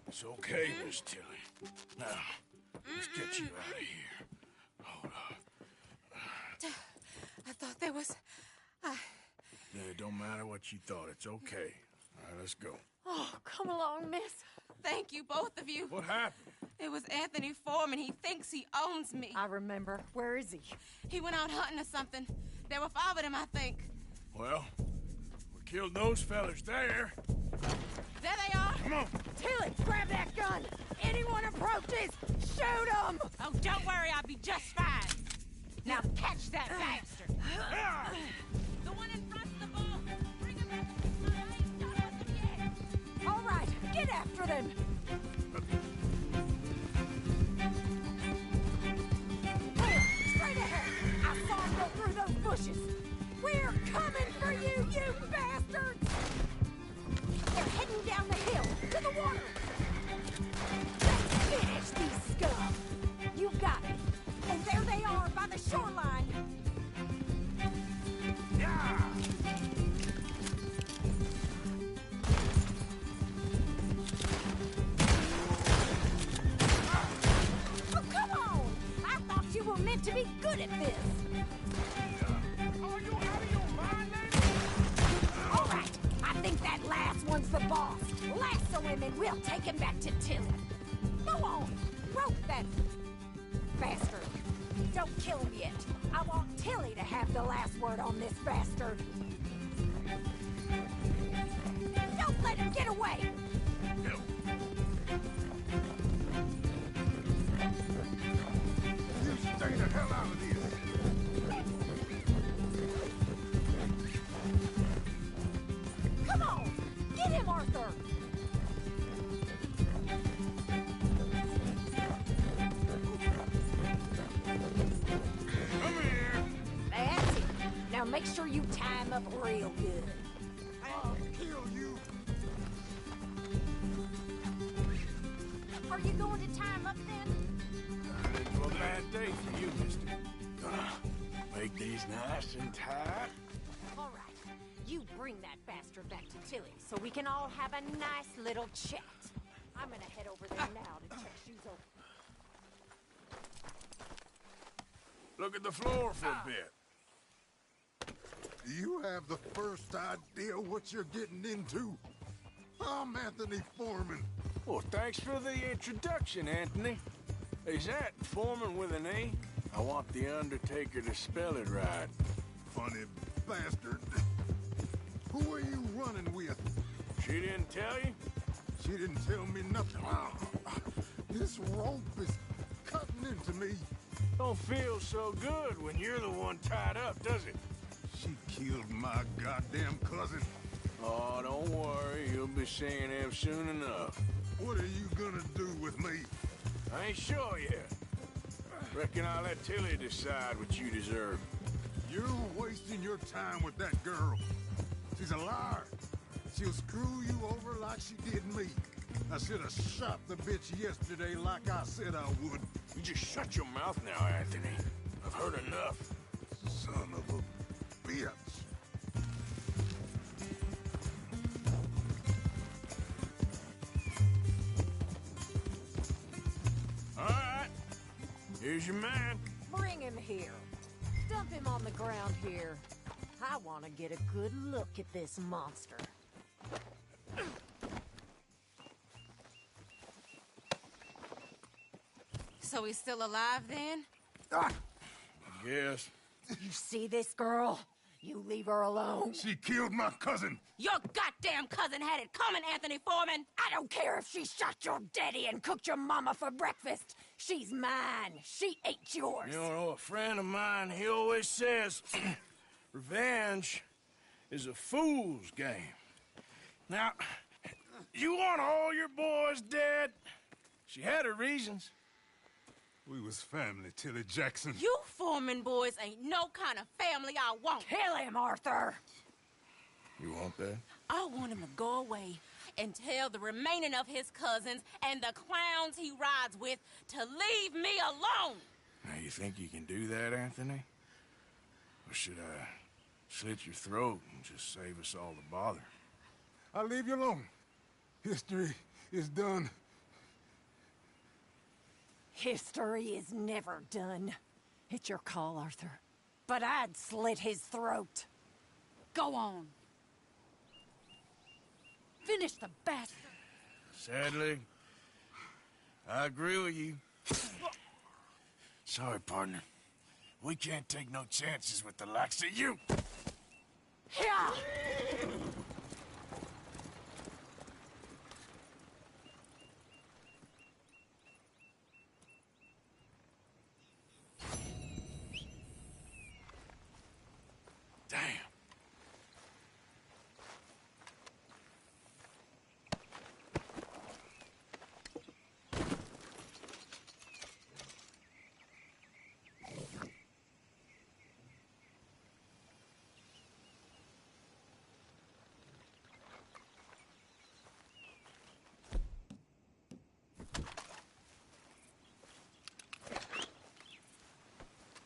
It's okay, Miss Tilly. Now, let's get you out of here. Hold up. I thought there was... Yeah, it don't matter what you thought. It's okay. All right, let's go. Oh, come along, miss. Thank you, both of you. What happened? It was Anthony Foreman. He thinks he owns me. I remember. Where is he? He went out hunting or something. There were 5 of them, I think. Well, we killed those fellas there. There they are. Come on. Tilly, grab that gun. Anyone approaches, shoot them. Oh, don't worry. I'll be just fine. Now catch that bastard. The one in front of the ball. Bring him back. I ain't done with him yet. All right, get after them. Here, straight ahead. I saw him go through those bushes. We're coming for you, you bastards! They're heading down the hill to the water. Let's finish these scum. You got it. And there they are by the shoreline. Yeah! Oh, come on! I thought you were meant to be good at this. Are you out of your mind, lady? All right, I think that last one's the boss. Lasso him and we'll take him back to Tilly. Go on, rope that bastard. Don't kill him yet. I want Tilly to have the last word on this bastard. Don't let him get away! You stay the hell out of this! Come on! Get him, Arthur! Come here. That's it. Now make sure you tie him up real good. I'll kill you! Are you going to tie him up then? It's a bad day for you, mister. Gonna make these nice and tight. All right. You bring that bastard back to Tilly so we can all have a nice little chat. I'm gonna head over there now to check shoes over. Look at the floor for a bit. Do you have the first idea what you're getting into? I'm Anthony Foreman. Well, thanks for the introduction, Anthony. Is that Foreman with an A? I want the Undertaker to spell it right. Funny bastard. Who are you running with? She didn't tell you? She didn't tell me nothing. This rope is cutting into me. Don't feel so good when you're the one tied up, does it? She killed my goddamn cousin. Oh, don't worry. You'll be seeing him soon enough. What are you gonna do with me? I ain't sure yet. Reckon I'll let Tilly decide what you deserve. You're wasting your time with that girl. She's a liar. She'll screw you over like she did me. I should have shot the bitch yesterday like I said I would. You just shut your mouth now, Anthony. I've heard enough. Son of a bitch. All right. Here's your man. Bring him here. Dump him on the ground here. I want to get a good look at this monster. So he's still alive then? Yes. You see this girl? You leave her alone. She killed my cousin. Your goddamn cousin had it coming, Anthony Foreman! I don't care if she shot your daddy and cooked your mama for breakfast. She's mine. She ate yours. You know, a friend of mine, he always says, revenge is a fool's game. Now, you want all your boys dead? She had her reasons. We was family, Tilly Jackson. You Foreman boys ain't no kind of family I want. Kill him, Arthur. You want that? I want him to go away and tell the remaining of his cousins and the clowns he rides with to leave me alone. Now, you think you can do that, Anthony? Or should I slit your throat and just save us all the bother? I'll leave you alone. History is done. History is never done. It's your call, Arthur. But I'd slit his throat. Go on. Finish the bastard. Sadly, I agree with you. Sorry, partner. We can't take no chances with the likes of you. Yeah. Damn.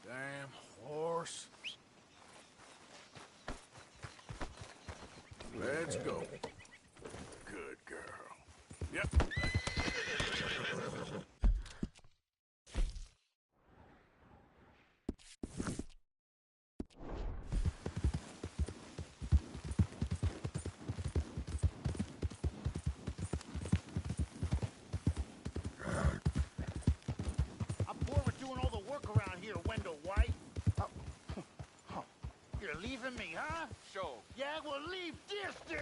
Damn horse. Let's go. Good girl. Yep. I'm bored with doing all the work around here, Wendell White. You're leaving me, huh? Sure. Yeah, well, leave this then.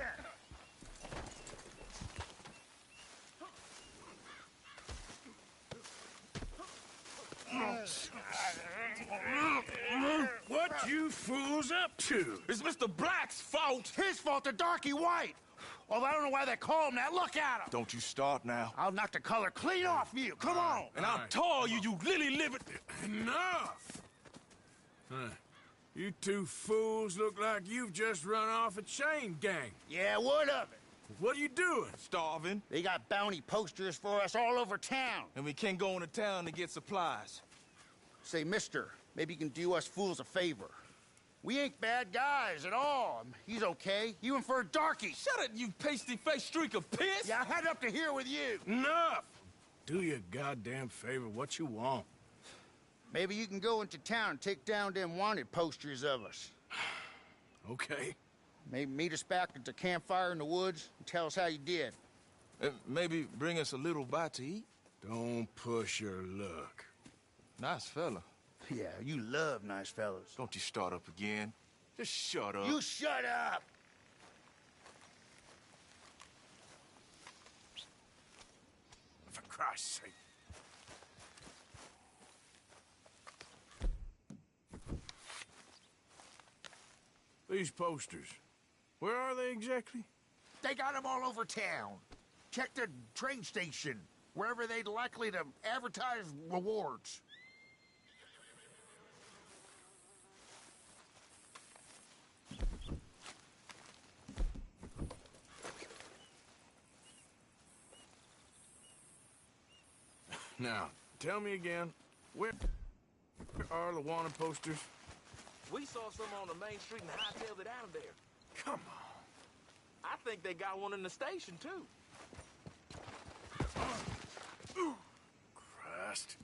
What you fools up to? It's Mr. Black's fault. His fault, the darky white. Although I don't know why they call him that. Look at him. Don't you start now. I'll knock the color clean off you. Come on. And I'll tell you, you lily livered. Enough! Huh. You two fools look like you've just run off a chain gang. Yeah, what of it? What are you doing? Starving. They got bounty posters for us all over town. And we can't go into town to get supplies. Say, mister, maybe you can do us fools a favor. We ain't bad guys at all. He's okay. Even for a darky. Shut it, you pasty-faced streak of piss! Yeah, I had up to here with you. Enough! Do your goddamn favor. What you want? Maybe you can go into town and take down them wanted posters of us. Okay. Maybe meet us back at the campfire in the woods and tell us how you did. Maybe bring us a little bite to eat? Don't push your luck. Nice fella. Yeah, you love nice fellas. Don't you start up again. Just shut up. You shut up! For Christ's sake. These posters, where are they exactly? They got them all over town. Check the train station, wherever they'd likely to advertise rewards. Now, tell me again, where are the wanted posters? We saw some on the main street and hightailed it out of there. Come on. I think they got one in the station, too. Christ.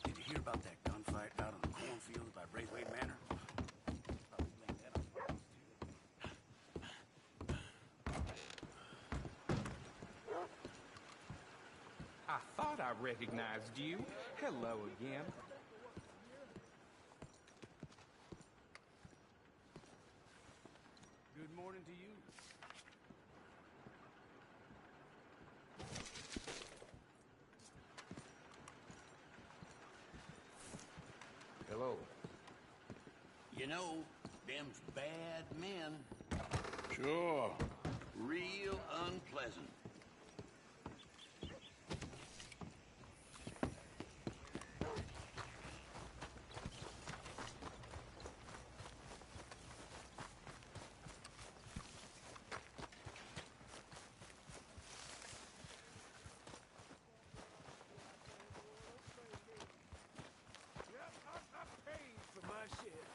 Did you hear about that gunfight out on the cornfield by Braithwaite Manor? I thought I recognized you. Hello again. Good morning to you. Hello. You know, them's bad men. Sure. Real unpleasant. Yep, I paid for my share.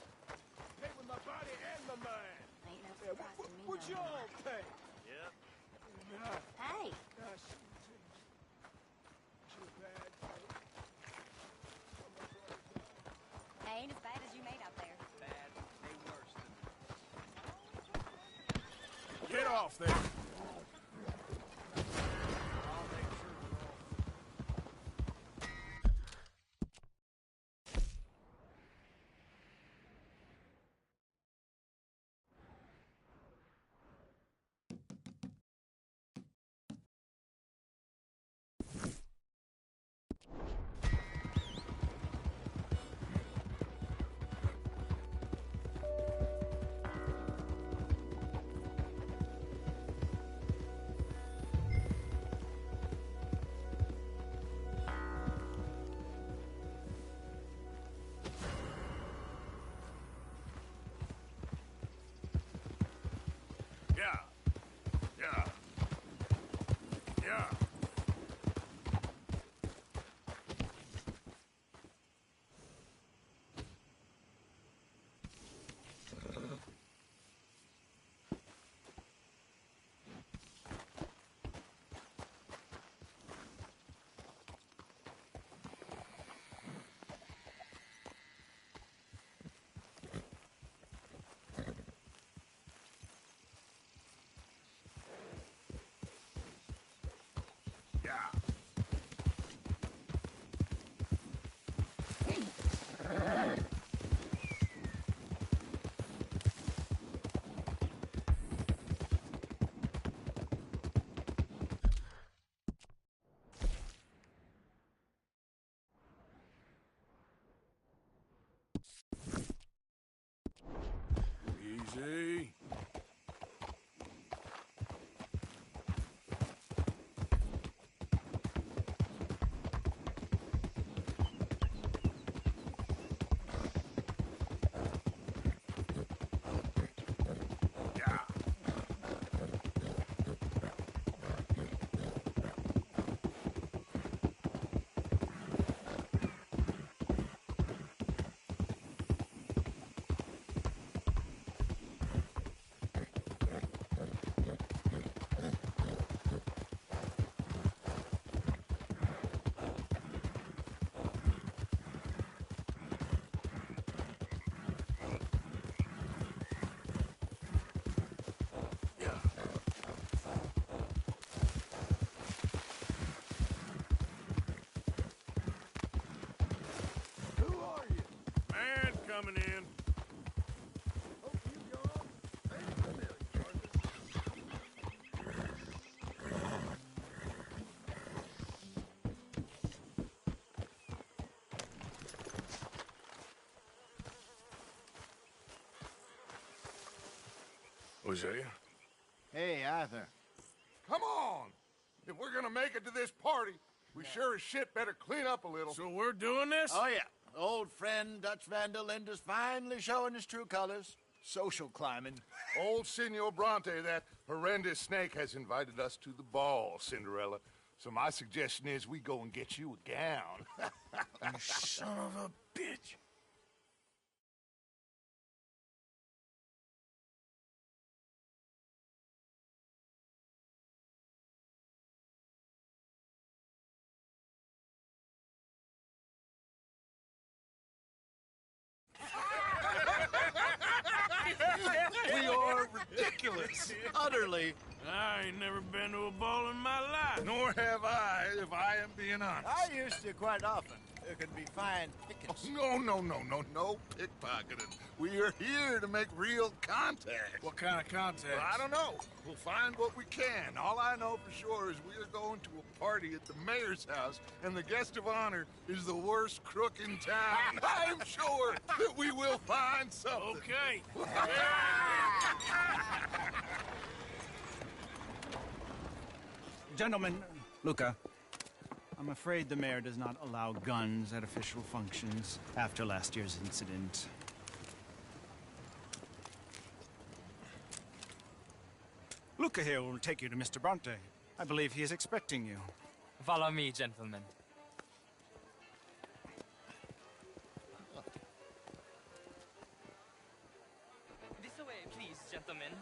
Pay with my body and my mind. Ain't no Yeah, surprise to me. what no y'all more. pay? Yep. Hey, ain't as bad as you made out there. Bad, they worse than Get off there. Yeah. Yeah. Yeah. Easy. Who are you? Man coming in. Hope you gone. Ain't familiar, Hosea? Hey, Arthur. Come on! If we're gonna make it to this party, we sure as shit better clean up a little. So we're doing this? Oh, yeah. Old friend Dutch Van der Linde's finally showing his true colors. Social climbing. Old Senor Bronte, that horrendous snake, has invited us to the ball, Cinderella. So my suggestion is we go and get you a gown. You son of a bitch. We are ridiculous. ridiculous. Utterly. I ain't never been to a ball in my life. Nor have I, if I am being honest. I used to quite often. There could be fine pickets. No pickpocketing. We are here to make real contact. What kind of contact? Well, I don't know. We'll find what we can. All I know for sure is we are going to a party at the mayor's house, and the guest of honor is the worst crook in town. I'm sure that we will find something. Okay. Gentlemen, Luca, I'm afraid the mayor does not allow guns at official functions after last year's incident. Luca here will take you to Mr. Bronte. I believe he is expecting you. Follow me, gentlemen. This way, please, gentlemen.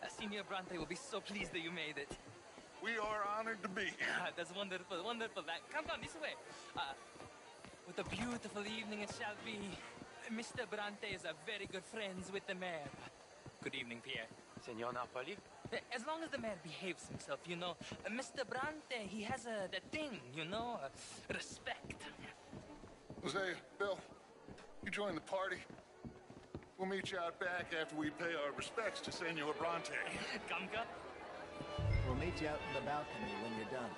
Senior Bronte will be so pleased that you made it. We are honored to be here. That's wonderful, wonderful. Come on, this way. What a beautiful evening it shall be. Mr. Bronte is a very good friends with the mayor. Good evening, Pierre. Senor Napoli? As long as the mayor behaves himself, you know. Mr. Bronte, he has that thing, you know, respect. Jose, Bill, you join the party. We'll meet you out back after we pay our respects to Senor Bronte. Kamka? We'll meet you out in the balcony when you're done.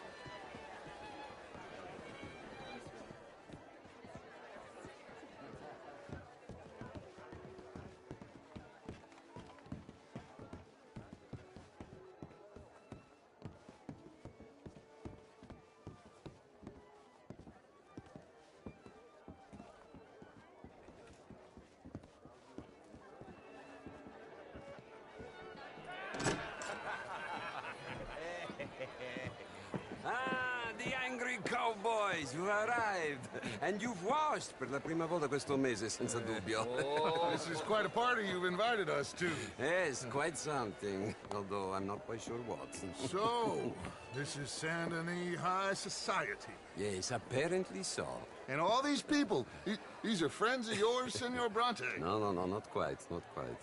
Ah, the angry cowboys, you've arrived. And you've washed per la prima volta questo mese, senza dubbio. Oh, this is quite a party you've invited us to. Yes, quite something. Although I'm not quite sure what. So, this is Saint Denis High Society. Yes, apparently so. And all these people, these are friends of yours, Senor Bronte? No, not quite, not quite.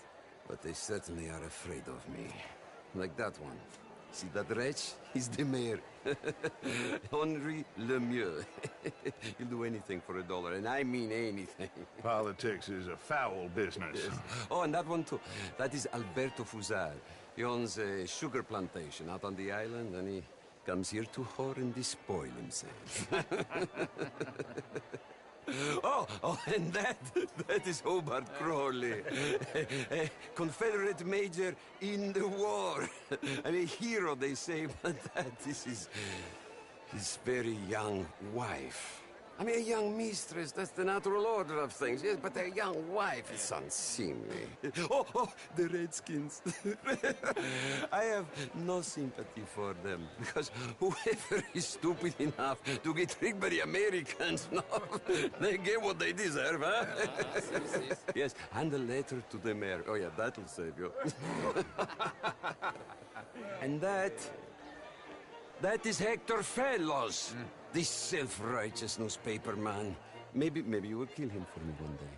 But they certainly are afraid of me. Like that one. See that wretch? He's the mayor. Henri Lemieux. He'll do anything for $1, and I mean anything. Politics is a foul business. Yes. Oh, and that one too. That is Alberto Fusar. He owns a sugar plantation out on the island, and he comes here to whore and despoil himself. Oh, and that is Hobart Crawley, a Confederate major in the war, and a hero, they say, but that is his very young wife. I mean, a young mistress, that's the natural order of things, yes, but a young wife is unseemly. Oh, the Redskins. I have no sympathy for them, because whoever is stupid enough to get tricked by the Americans, no, they get what they deserve, huh? Yes, and a letter to the mayor. Oh, yeah, that'll save you. And that is Hector Fellows. This self-righteous newspaper man. Maybe you will kill him for me one day.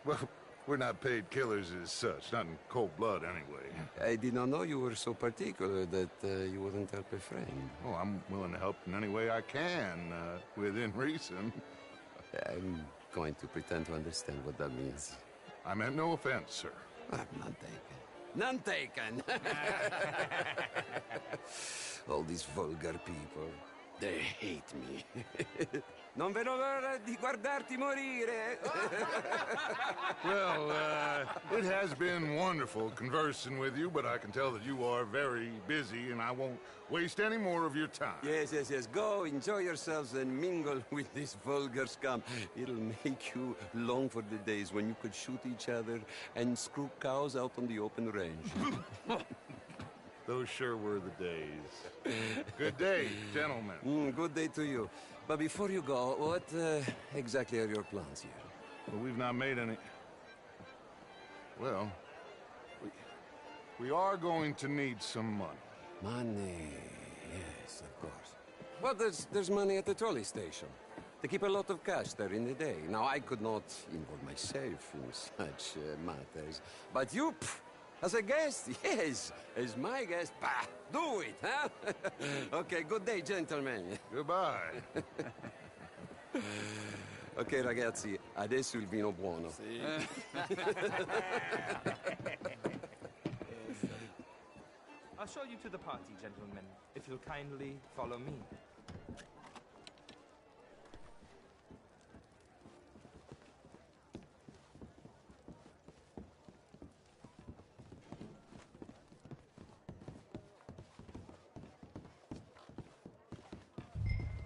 Well, we're not paid killers as such, not in cold blood anyway. I did not know you were so particular that you wouldn't help a friend. Oh, I'm willing to help in any way I can, within reason. I'm going to pretend to understand what that means. I meant no offense, sir. None taken. None taken! All these vulgar people. They hate me. Non vedo l'ora di guardarti morire. Well, it has been wonderful conversing with you, but I can tell that you are very busy, and I won't waste any more of your time. Yes. Go, enjoy yourselves, and mingle with this vulgar scum. It'll make you long for the days when you could shoot each other and screw cows out on the open range. Those sure were the days. Good day, gentlemen. Good day to you. But before you go, what exactly are your plans here? Well, we've not made any... Well, we are going to need some money. Money, yes, of course. Well, there's money at the trolley station. They keep a lot of cash there in the day. Now, I could not involve myself in such matters. But you... As a guest? Yes. As my guest? Bah, do it, huh? Okay, good day, gentlemen. Goodbye. Ok, ragazzi, adesso il vino buono. I'll show you to the party, gentlemen, if you'll kindly follow me.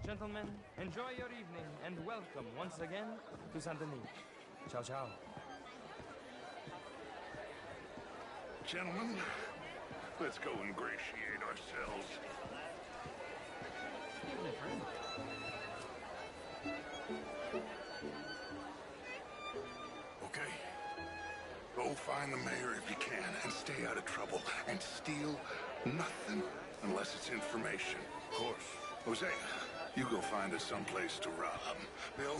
Gentlemen, enjoy your evening and welcome once again to Saint Denis. Ciao, ciao. Gentlemen, let's go ingratiate ourselves. Okay. Go find the mayor if you can and stay out of trouble and steal nothing unless it's information. Of course. Jose, you go find us someplace to rob. Bill,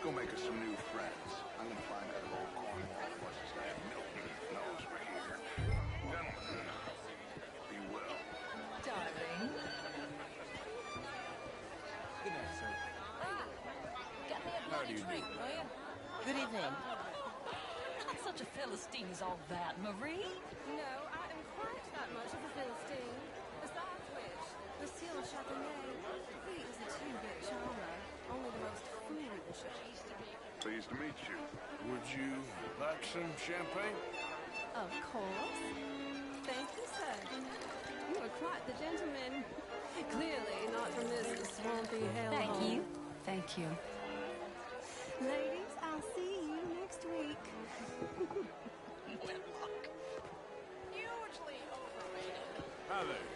go make us some new friends. I'm gonna find that old cornwall. What's his name? Milton knows we're here. Gentlemen, be well. Darling. Good night, sir. Get me a bloody drink, will you? Good evening. Not such a Philistine as all that, Marie. No, I am quite that much of a Philistine. Besides which, Lucille Chaponnet, he is a two-bit charmer, only the most foolish. Pleased to meet you. Would you like some champagne? Of course. Thank you, sir. You are quite the gentleman. Clearly not from this swampy hellhole. Thank you. Thank you. Ladies, I'll see you next week. Hugely overrated. Hi there.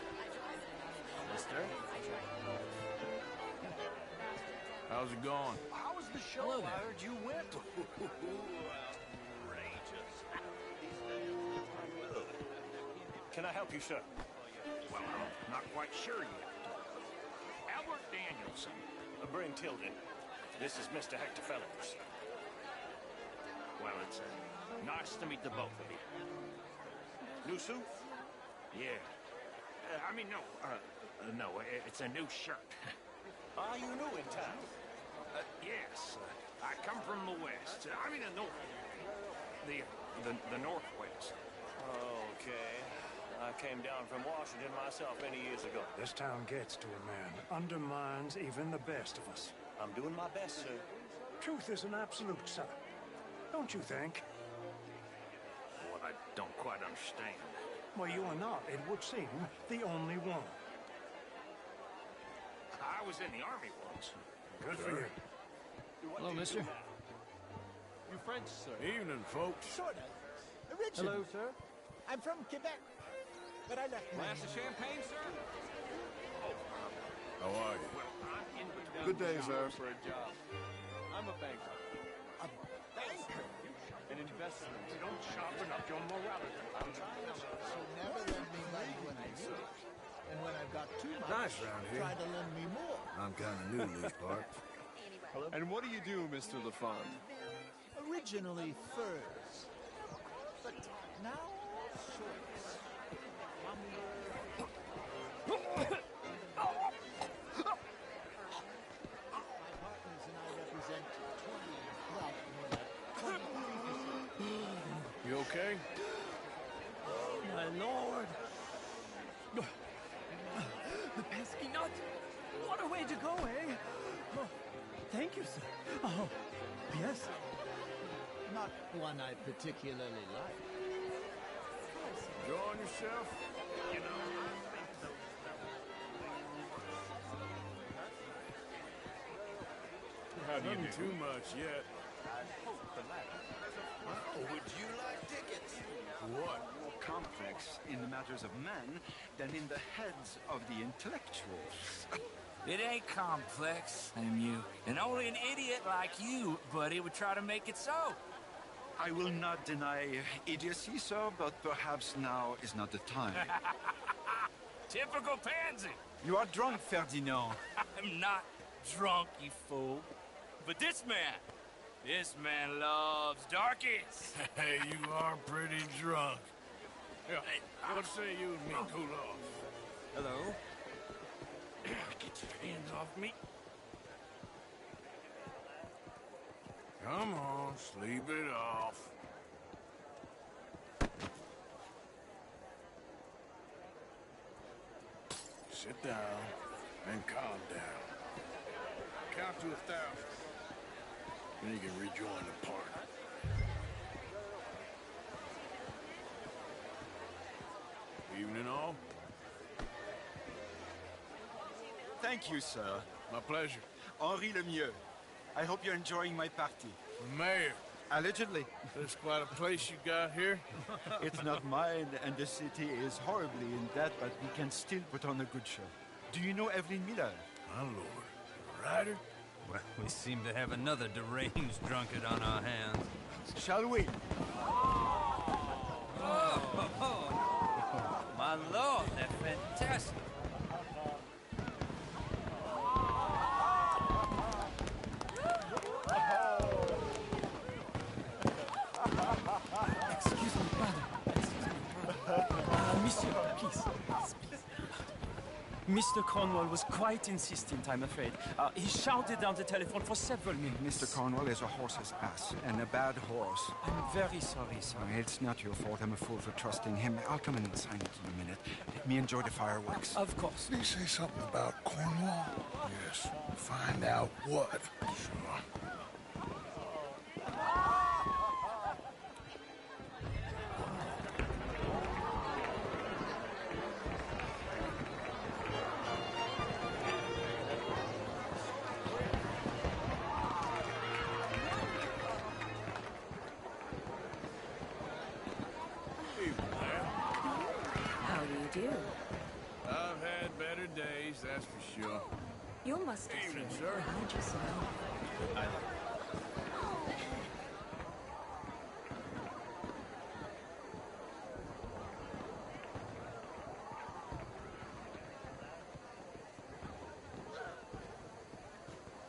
Mister? How's it going? How was the show? Hello I there. heard you went. Can I help you, sir? Well, I'm not quite sure yet. Albert Danielson. Bryn Tilden. This is Mr. Hector Fellows. Well, it's nice to meet the both of you. New suit? Yeah. No, it's a new shirt. Are you new in town? Yes. I come from the west. The north. The northwest. Okay. I came down from Washington myself many years ago. This town gets to a man, undermines even the best of us. I'm doing my best, sir. Truth is an absolute, sir. Don't you think? What I don't quite understand. Well, you are not, it would seem, the only one. I was in the army once. Good for you. Hello, mister. You French, sir? Evening, folks. Sort of. Originally. Hello, sir. I'm from Quebec, but I left my... Glass of champagne, sir? How are you? Good day, sir. For a job. I'm a banker. A banker? An investment. You don't sharpen up your morality. I'm trying to... So never lend me money when I need it. And when I've got too much, Nice round here. try to lend me more. I'm kind of new to these parts. And what do you do, Mr. LaFont? Originally furs, but now shorts. My partners and I represent 20, well, more like 23%. You okay? My lord! The pesky nut! What a way to go, eh? Oh, thank you, sir. Oh, yes. Not one I particularly like. Enjoying yourself? You know, How do you do? Too much yet. would you like tickets? What more complex in the matters of men than in the heads of the intellectuals? It ain't complex, you. And only an idiot like you, buddy, would try to make it so. I will not deny idiocy, sir, but perhaps now is not the time. Typical pansy. You are drunk, Ferdinand. I'm not drunk, you fool. But this man loves darkies. Hey, you are pretty drunk. Yeah, what say you and me cool off? Hello? Get your hands off me. Come on, sleep it off. Sit down and calm down. Count to 1,000. Then you can rejoin the party. Evening all. Thank you, sir. My pleasure. Henri Lemieux. I hope you're enjoying my party. Mayor. Allegedly. There's quite a place you got here. It's not mine, and the city is horribly in debt, but we can still put on a good show. Do you know Evelyn Miller? My lord. Ryder? Well, we seem to have another deranged drunkard on our hands. Shall we? Oh, my lord, they're fantastic. Excuse me, brother. Monsieur, please. Mr. Cornwall was quite insistent, I'm afraid. He shouted down the telephone for several minutes. Mr. Cornwall is a horse's ass, and a bad horse. I'm very sorry, sir. It's not your fault. I'm a fool for trusting him. I'll come in and sign it in a minute. Let me enjoy the fireworks. Of course. Did he say something about Cornwall? Yes. Find out what. Sure. I've had better days, that's for sure. You must have Evening, seen sir. behind yourself.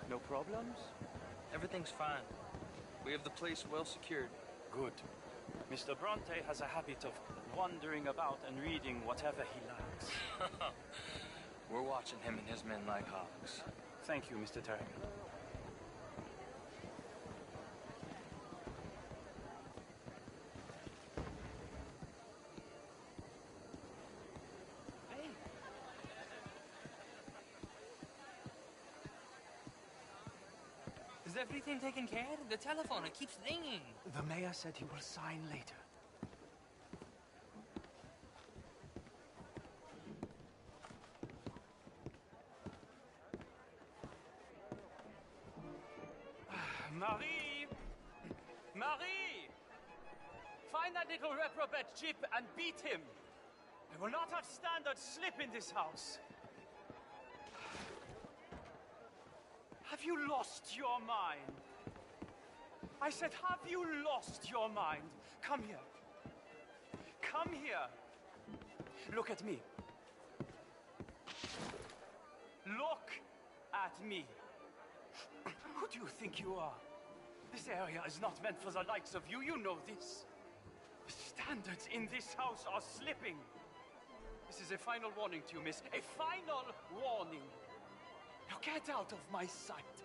No problems? Everything's fine. We have the place well secured. Good. Mr. Bronte has a habit of wandering about and reading whatever he likes. We're watching him and his men like hawks. Thank you, Mr. Terrigan. Is everything taken care of? The telephone, it keeps ringing. The mayor said he will sign later. Marie! Marie! Find that little reprobate Chip and beat him. I will not have standard slip in this house. Have you lost your mind? I said, have you lost your mind? Come here. Come here. Look at me. Look at me. Who do you think you are? This area is not meant for the likes of you. You know this. The standards in this house are slipping. This is a final warning to you, miss. A final warning. Now get out of my sight.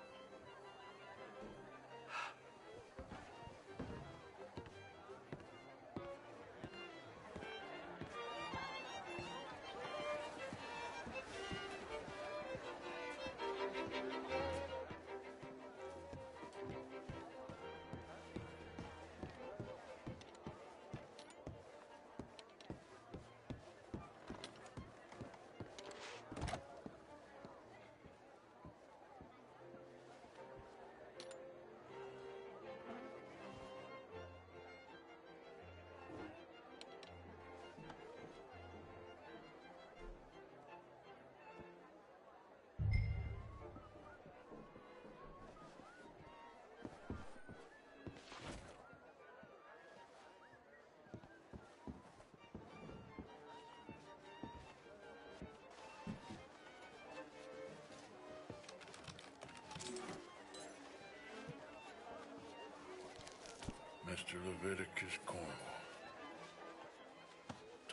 Mr. Leviticus Cornwall.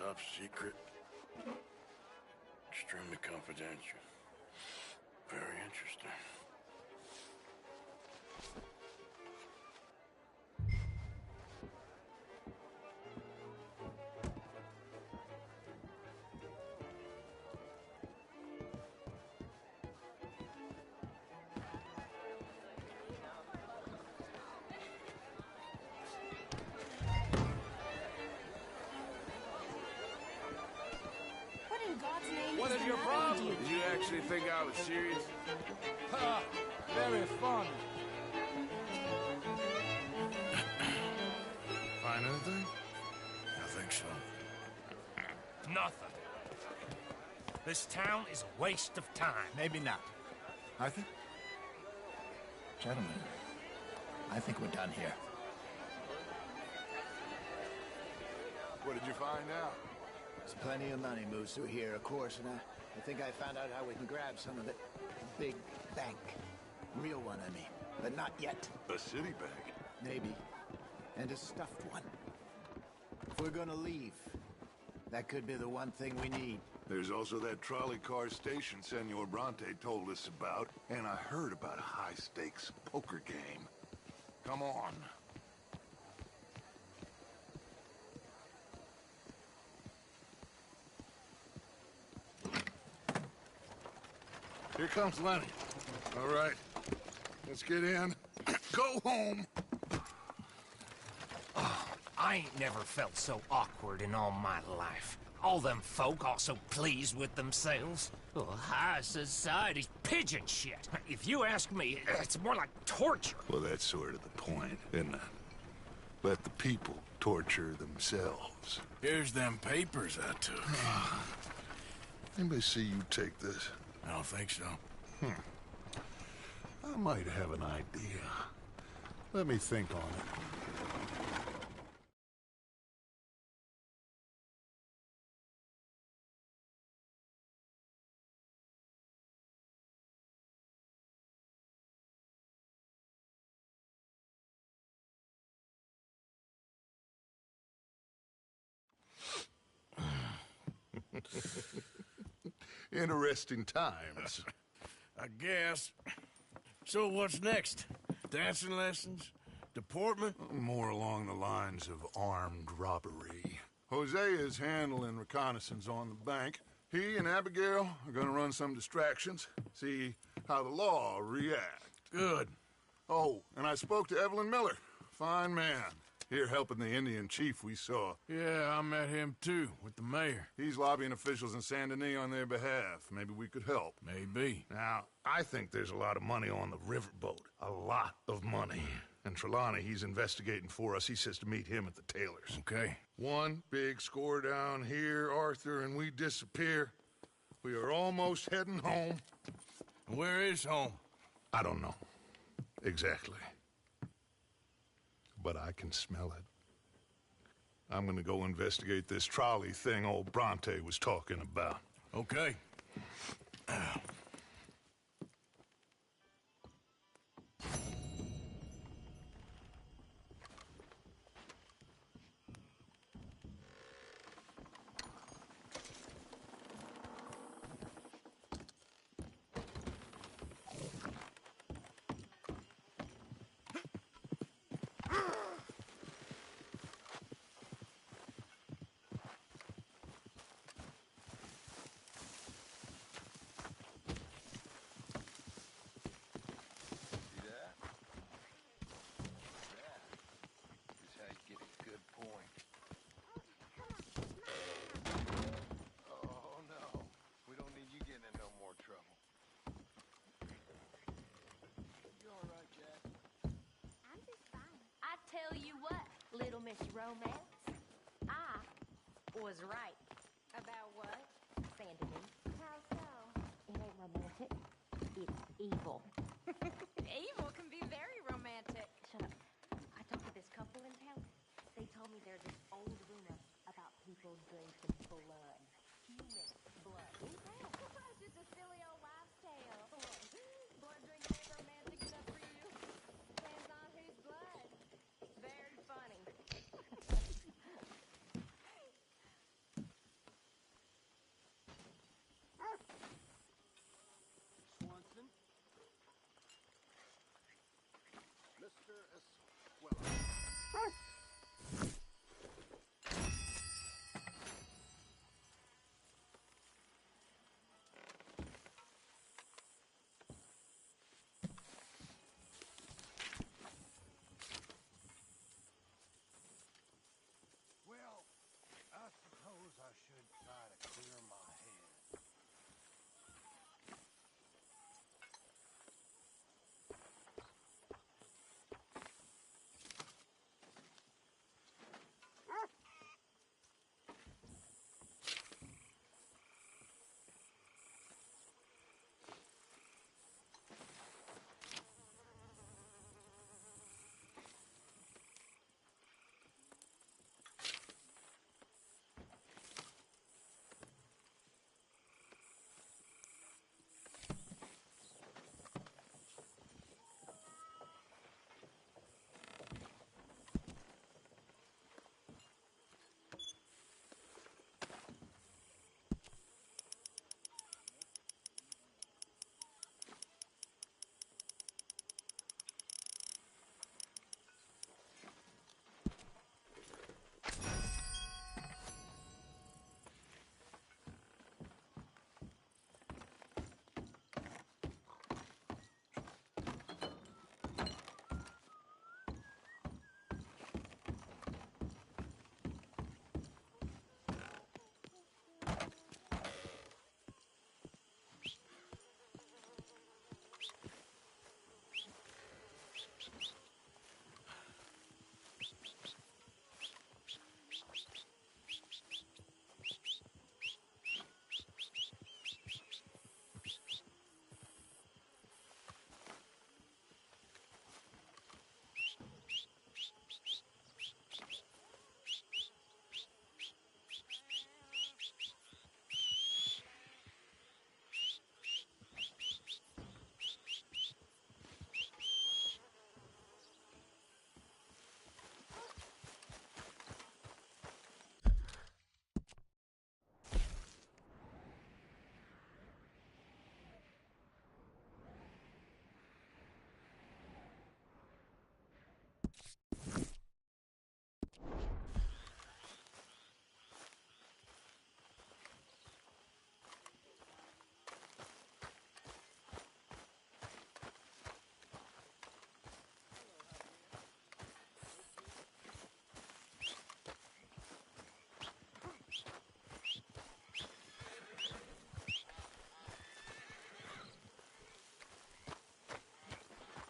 Top secret. Extremely confidential. Very interesting. What in God's name What is is the your matter with problem? you? Did you actually think I was serious? Ha! Very fun. Find anything? I think so. Nothing. This town is a waste of time. Maybe not. Arthur? Gentlemen, I think we're done here. What did you find out? There's plenty of money moves through here, of course, and I think I found out how we can grab some of it. Big bank. Real one, I mean. But not yet. A city bank? Maybe. And a stuffed one. If we're gonna leave, that could be the one thing we need. There's also that trolley car station Senor Bronte told us about, and I heard about a high-stakes poker game. Come on. Here comes Lenny. All right, let's get in. Go home. I ain't never felt so awkward in all my life. All them folk all so pleased with themselves. Oh, high society's pigeon shit. If you ask me, it's more like torture. Well, that's sort of the point, isn't it? Let the people torture themselves. Here's them papers I took. Anybody see you take this? I don't think so. I might have an idea. Let me think on it. Interesting times. I guess. So what's next? Dancing lessons? Deportment? More along the lines of armed robbery. Hosea is handling reconnaissance on the bank. He and Abigail are gonna run some distractions, see how the law reacts. Good. Oh, and I spoke to Evelyn Miller. Fine man. Here helping the Indian chief we saw. Yeah, I met him too, with the mayor. He's lobbying officials in Saint Denis on their behalf. Maybe we could help. Maybe. Now, I think there's a lot of money on the riverboat. A lot of money. And Trelawney, he's investigating for us. He says to meet him at the Taylor's. Okay. One big score down here, Arthur, and we disappear. We are almost heading home. Where is home? I don't know. Exactly. But I can smell it. I'm gonna go investigate this trolley thing old Bronte was talking about. Okay. Tell you what, little Miss Romance, I was right. About what? Sandy. How so? It ain't romantic. It's evil. Evil can be very romantic. Shut up. I talked to this couple in town. They told me there's this old rumor about people drinking blood. Human blood. It's just a silly old wives' tale. Blood drinking ain't romantic enough for you. Depends on whose blood. Very funny.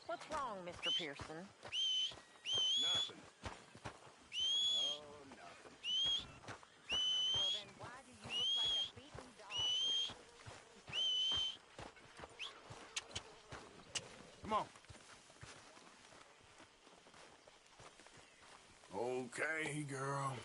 What's wrong, Mr. Pearson? Nothing. Oh, nothing. Well, then why do you look like a beaten dog? Come on. Okay, girl.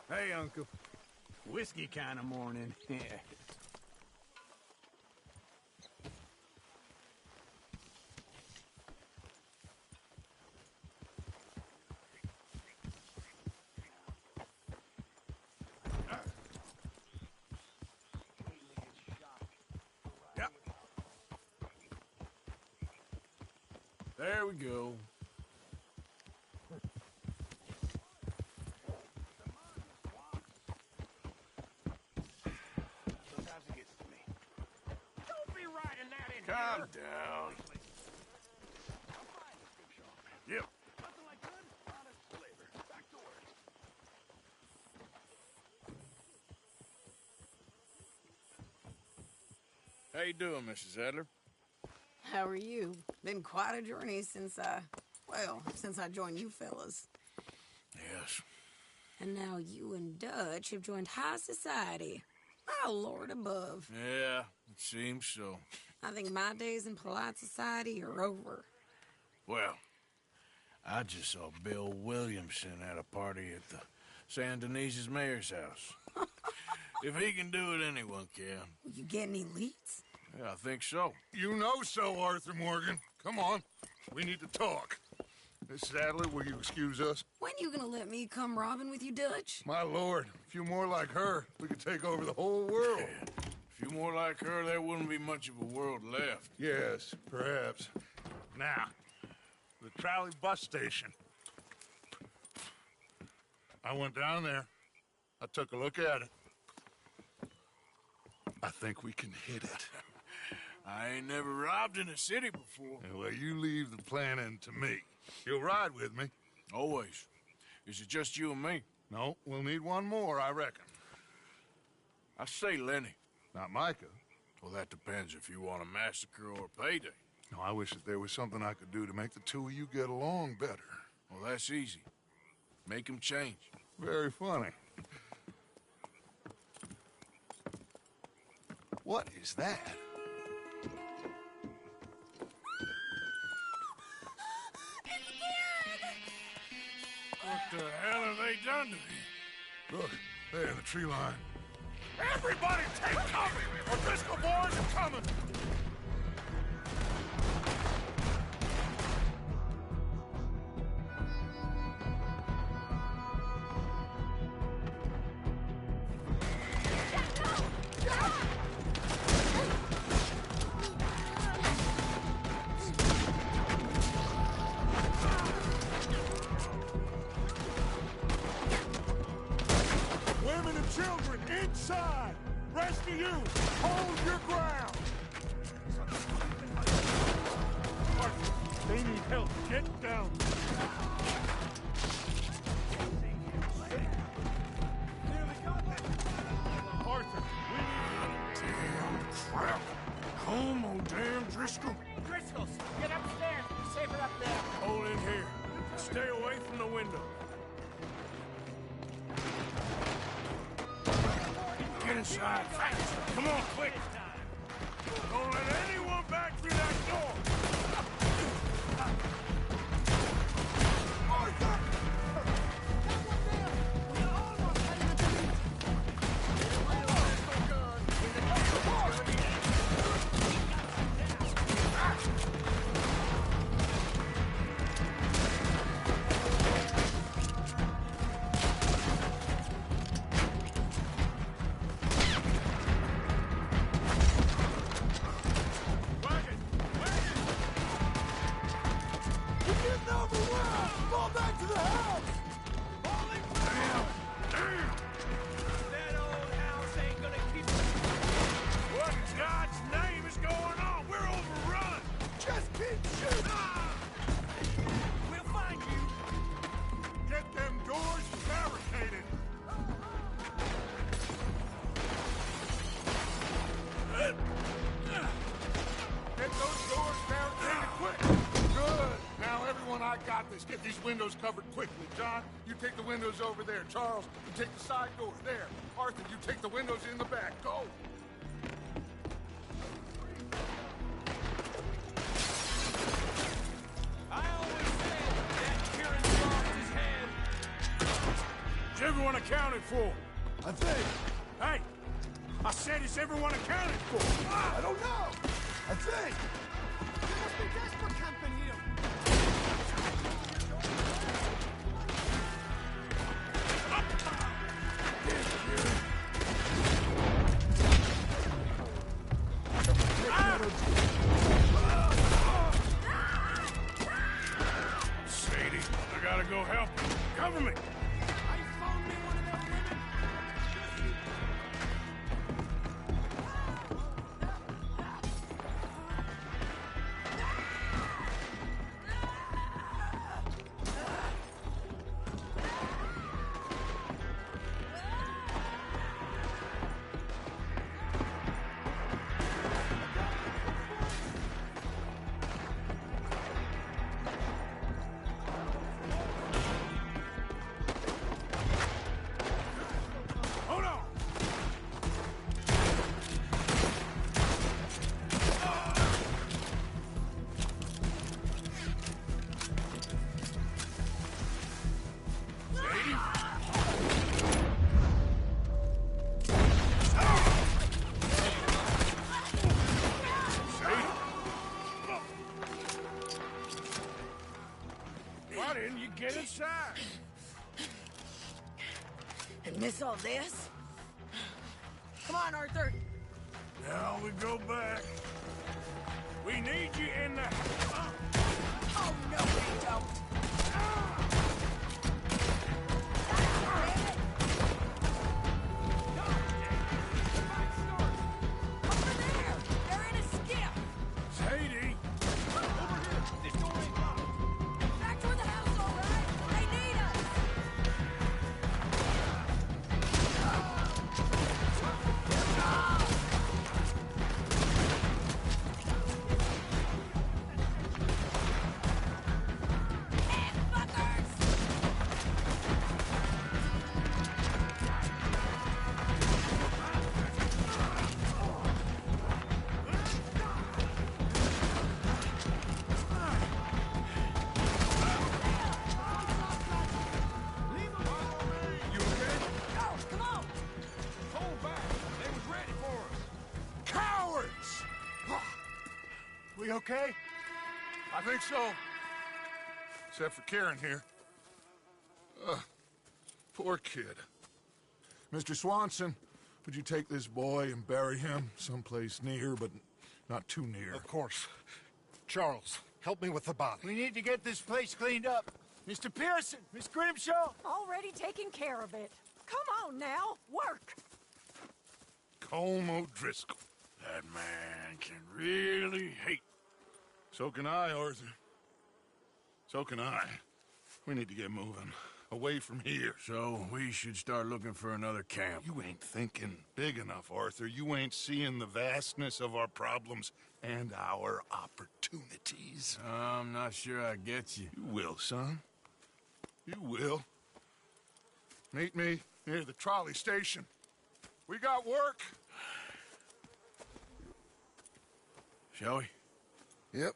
Hey, Uncle. Whiskey kind of morning. Yep. There we go. Sometimes it gets to me. Don't be riding that in Calm down. Yep. Nothing like good, honest labor. Back to work. How you doing, Mrs. Adler? How are you? Been quite a journey since I joined you fellas. Yes. And now you and Dutch have joined high society. My lord above. Yeah, it seems so. I think my days in polite society are over. Well, I just saw Bill Williamson at a party at the San Denise's mayor's house. If he can do it, anyone can. You get any leads? Yeah, I think so. You know so, Arthur Morgan. Come on. We need to talk. Mrs. Adler, will you excuse us? When you gonna let me come robbing with you, Dutch? My lord, a few more like her, we could take over the whole world. A few more like her, there wouldn't be much of a world left. Yes, perhaps. Now, the trolley bus station. I went down there. I took a look at it. I think we can hit it. I ain't never robbed in a city before. Well, you leave the planning to me. You'll ride with me? Always. Is it just you and me? No, we'll need one more, I reckon. I say Lenny. Not Micah. Well, that depends if you want a massacre or a payday. No, I wish that there was something I could do to make the two of you get along better. Well, that's easy. Make 'em change. Very funny. What is that? What the hell have they done to me? Look, there in the tree line. Everybody take cover! O'Driscoll boys are coming! Women and children inside! Rest of you, hold your ground! They need help. Get down. Arthur, we need... Damn crap. Come on, damn Driscoll. Driscolls, get upstairs. Be safer up there. Hold in here. Stay away from the window. Get inside fast. Come on, quick. Don't let anyone back through that door. to the house! Damn! That old house ain't gonna keep... What in God's name is going on? We're overrun! Just keep shooting! We'll find you! Get them doors barricaded! Get those doors barricaded quick! Good! Now, everyone, I got this. Get these windows covered quickly. John, you take the windows over there. Charles, you take the side door there. Arthur, you take the windows in the back. Go! I always said that Kieran's lost his head. Is everyone accounted for? I think. Hey! I said, is everyone accounted for? I don't know! I think! You must be desperate company here. Sadie, I gotta go help you. Cover me! Why didn't you get inside? And miss all this? Come on, Arthur. Now we go back. We need you in the... Oh, no, we don't. Sadie! This door ain't locked. Back toward the house, all right? They need us. You okay? Go, come on. Hold back. They was ready for us. Cowards! We okay? I think so. Except for Karen here. Poor kid. Mr. Swanson, would you take this boy and bury him someplace near, but not too near? Of course. Charles, help me with the body. We need to get this place cleaned up. Mr. Pearson, Miss Grimshaw. Already taking care of it. Come on now, work. Colm O'Driscoll. That man can really hate. So can I, Arthur. So can I. We need to get moving. Away from here. So we should start looking for another camp. You ain't thinking big enough, Arthur. You ain't seeing the vastness of our problems and our opportunities. I'm not sure I get you. You will, son. You will. Meet me near the trolley station. We got work. Shall we? Yep.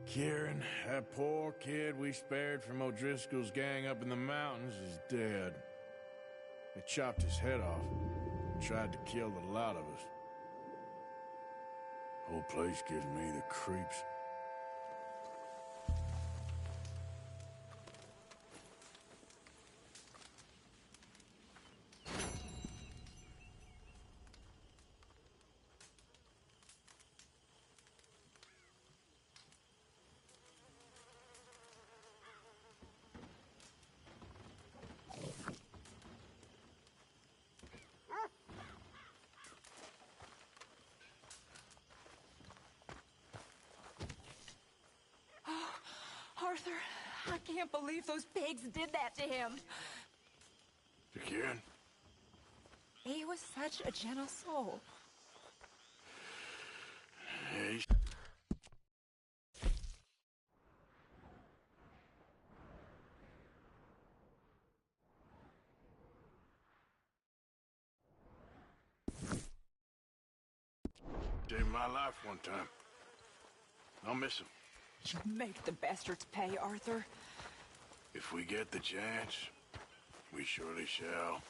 Kieran, that poor kid we spared from O'Driscoll's gang up in the mountains is dead. They chopped his head off and tried to kill the lot of us. Whole place gives me the creeps. can't believe those pigs did that to him. Kieran? He was such a gentle soul. Yeah, he's... saved my life one time. I'll miss him. You make the bastards pay, Arthur. If we get the chance, we surely shall.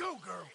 Go, girl!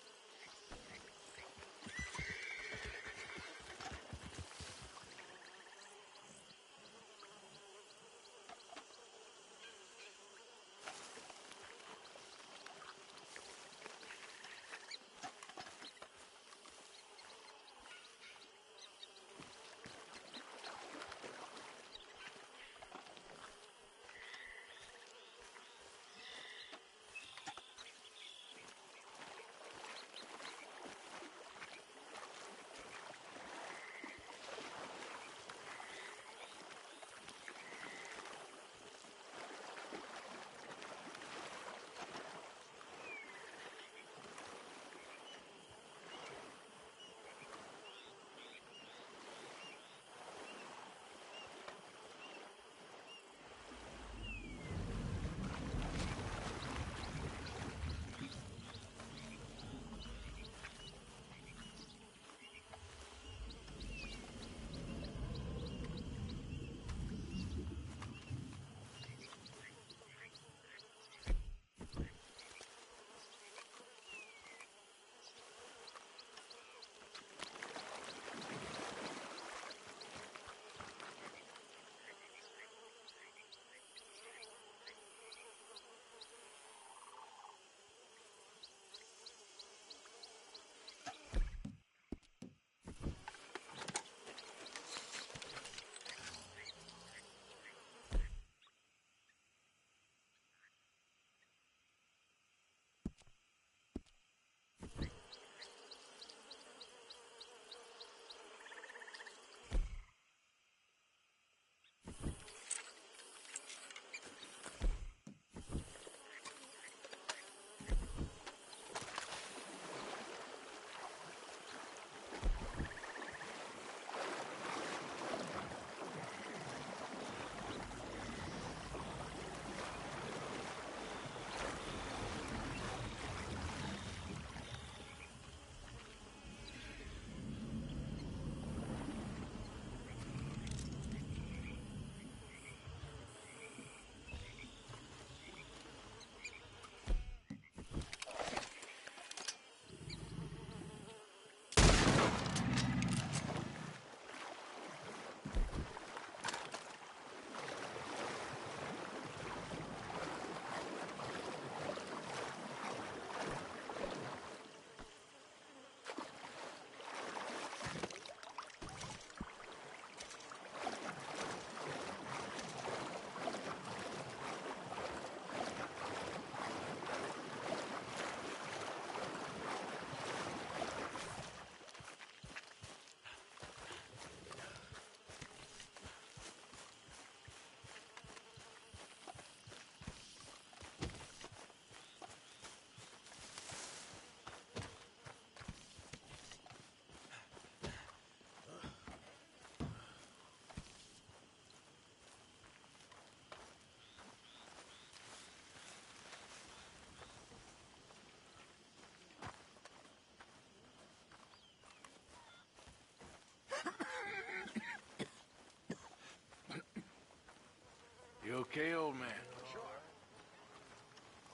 okay, old man? Sure.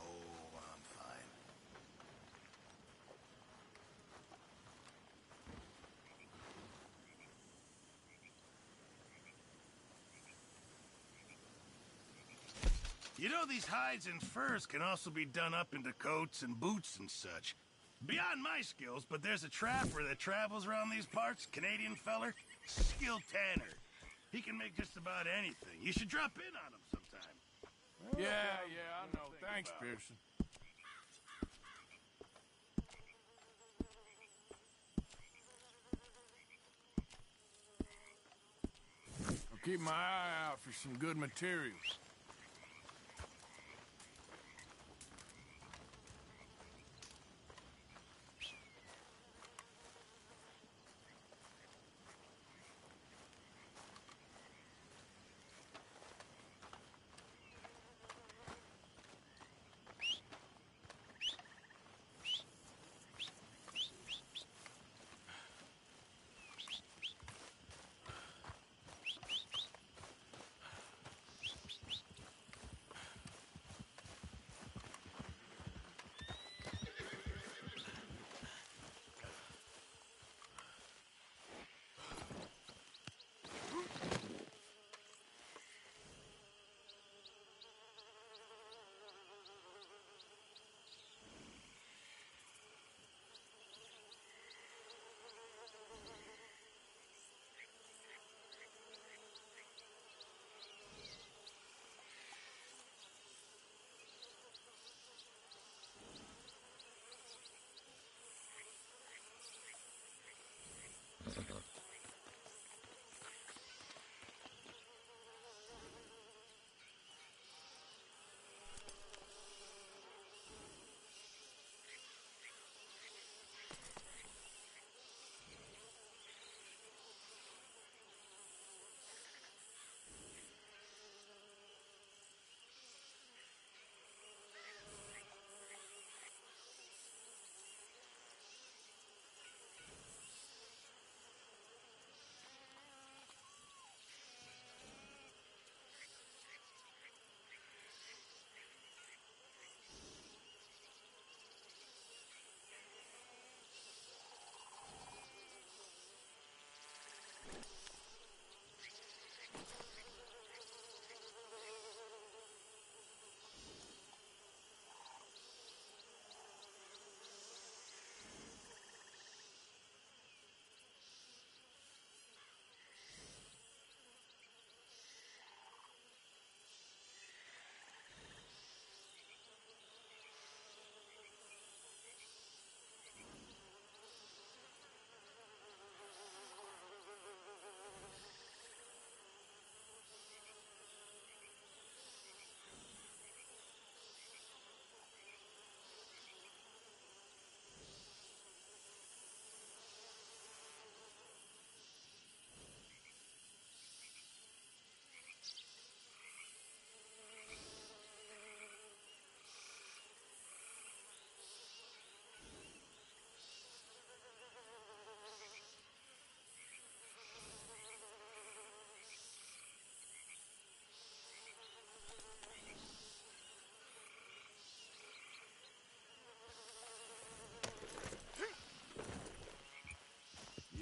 Oh, I'm fine. You know, these hides and furs can also be done up into coats and boots and such. Beyond my skills, but there's a trapper that travels around these parts, Canadian feller, skilled tanner. He can make just about anything. You should drop in on him sometime. Yeah, I know. Thanks, Pearson. I'll keep my eye out for some good materials.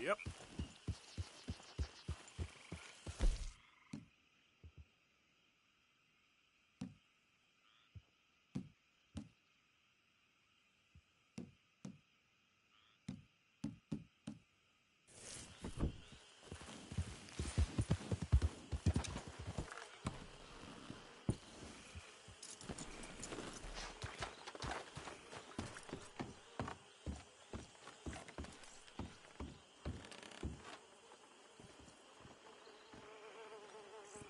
Yep.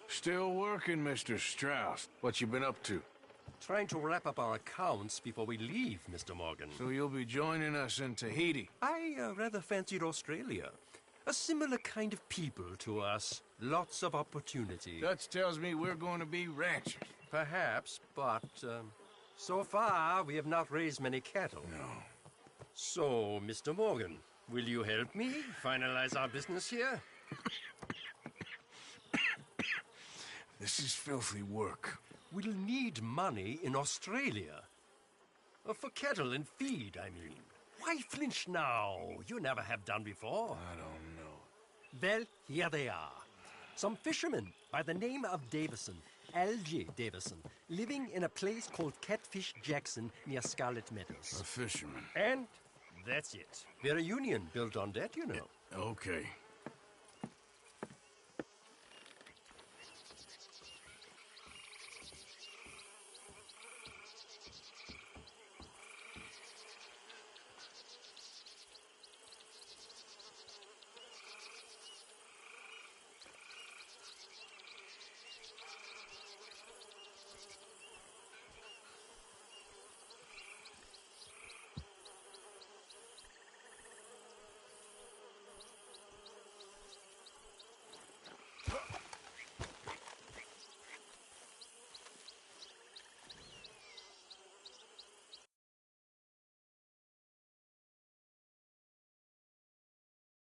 Still working, Mr. Strauss. What you been up to? Trying to wrap up our accounts before we leave, Mr. Morgan. So you'll be joining us in Tahiti? I rather fancied Australia. A similar kind of people to us. Lots of opportunity. Dutch tells me we're going to be ranchers. Perhaps, but so far we have not raised many cattle. No. So, Mr. Morgan, will you help me finalize our business here? This is filthy work. We'll need money in Australia. For cattle and feed, I mean. Why flinch now? You never have done before. I don't know. Well, here they are. Some fishermen by the name of Davison, L.J. Davison, living in a place called Catfish Jackson near Scarlet Meadows. A fisherman. And that's it. We're a union built on that, you know. Okay.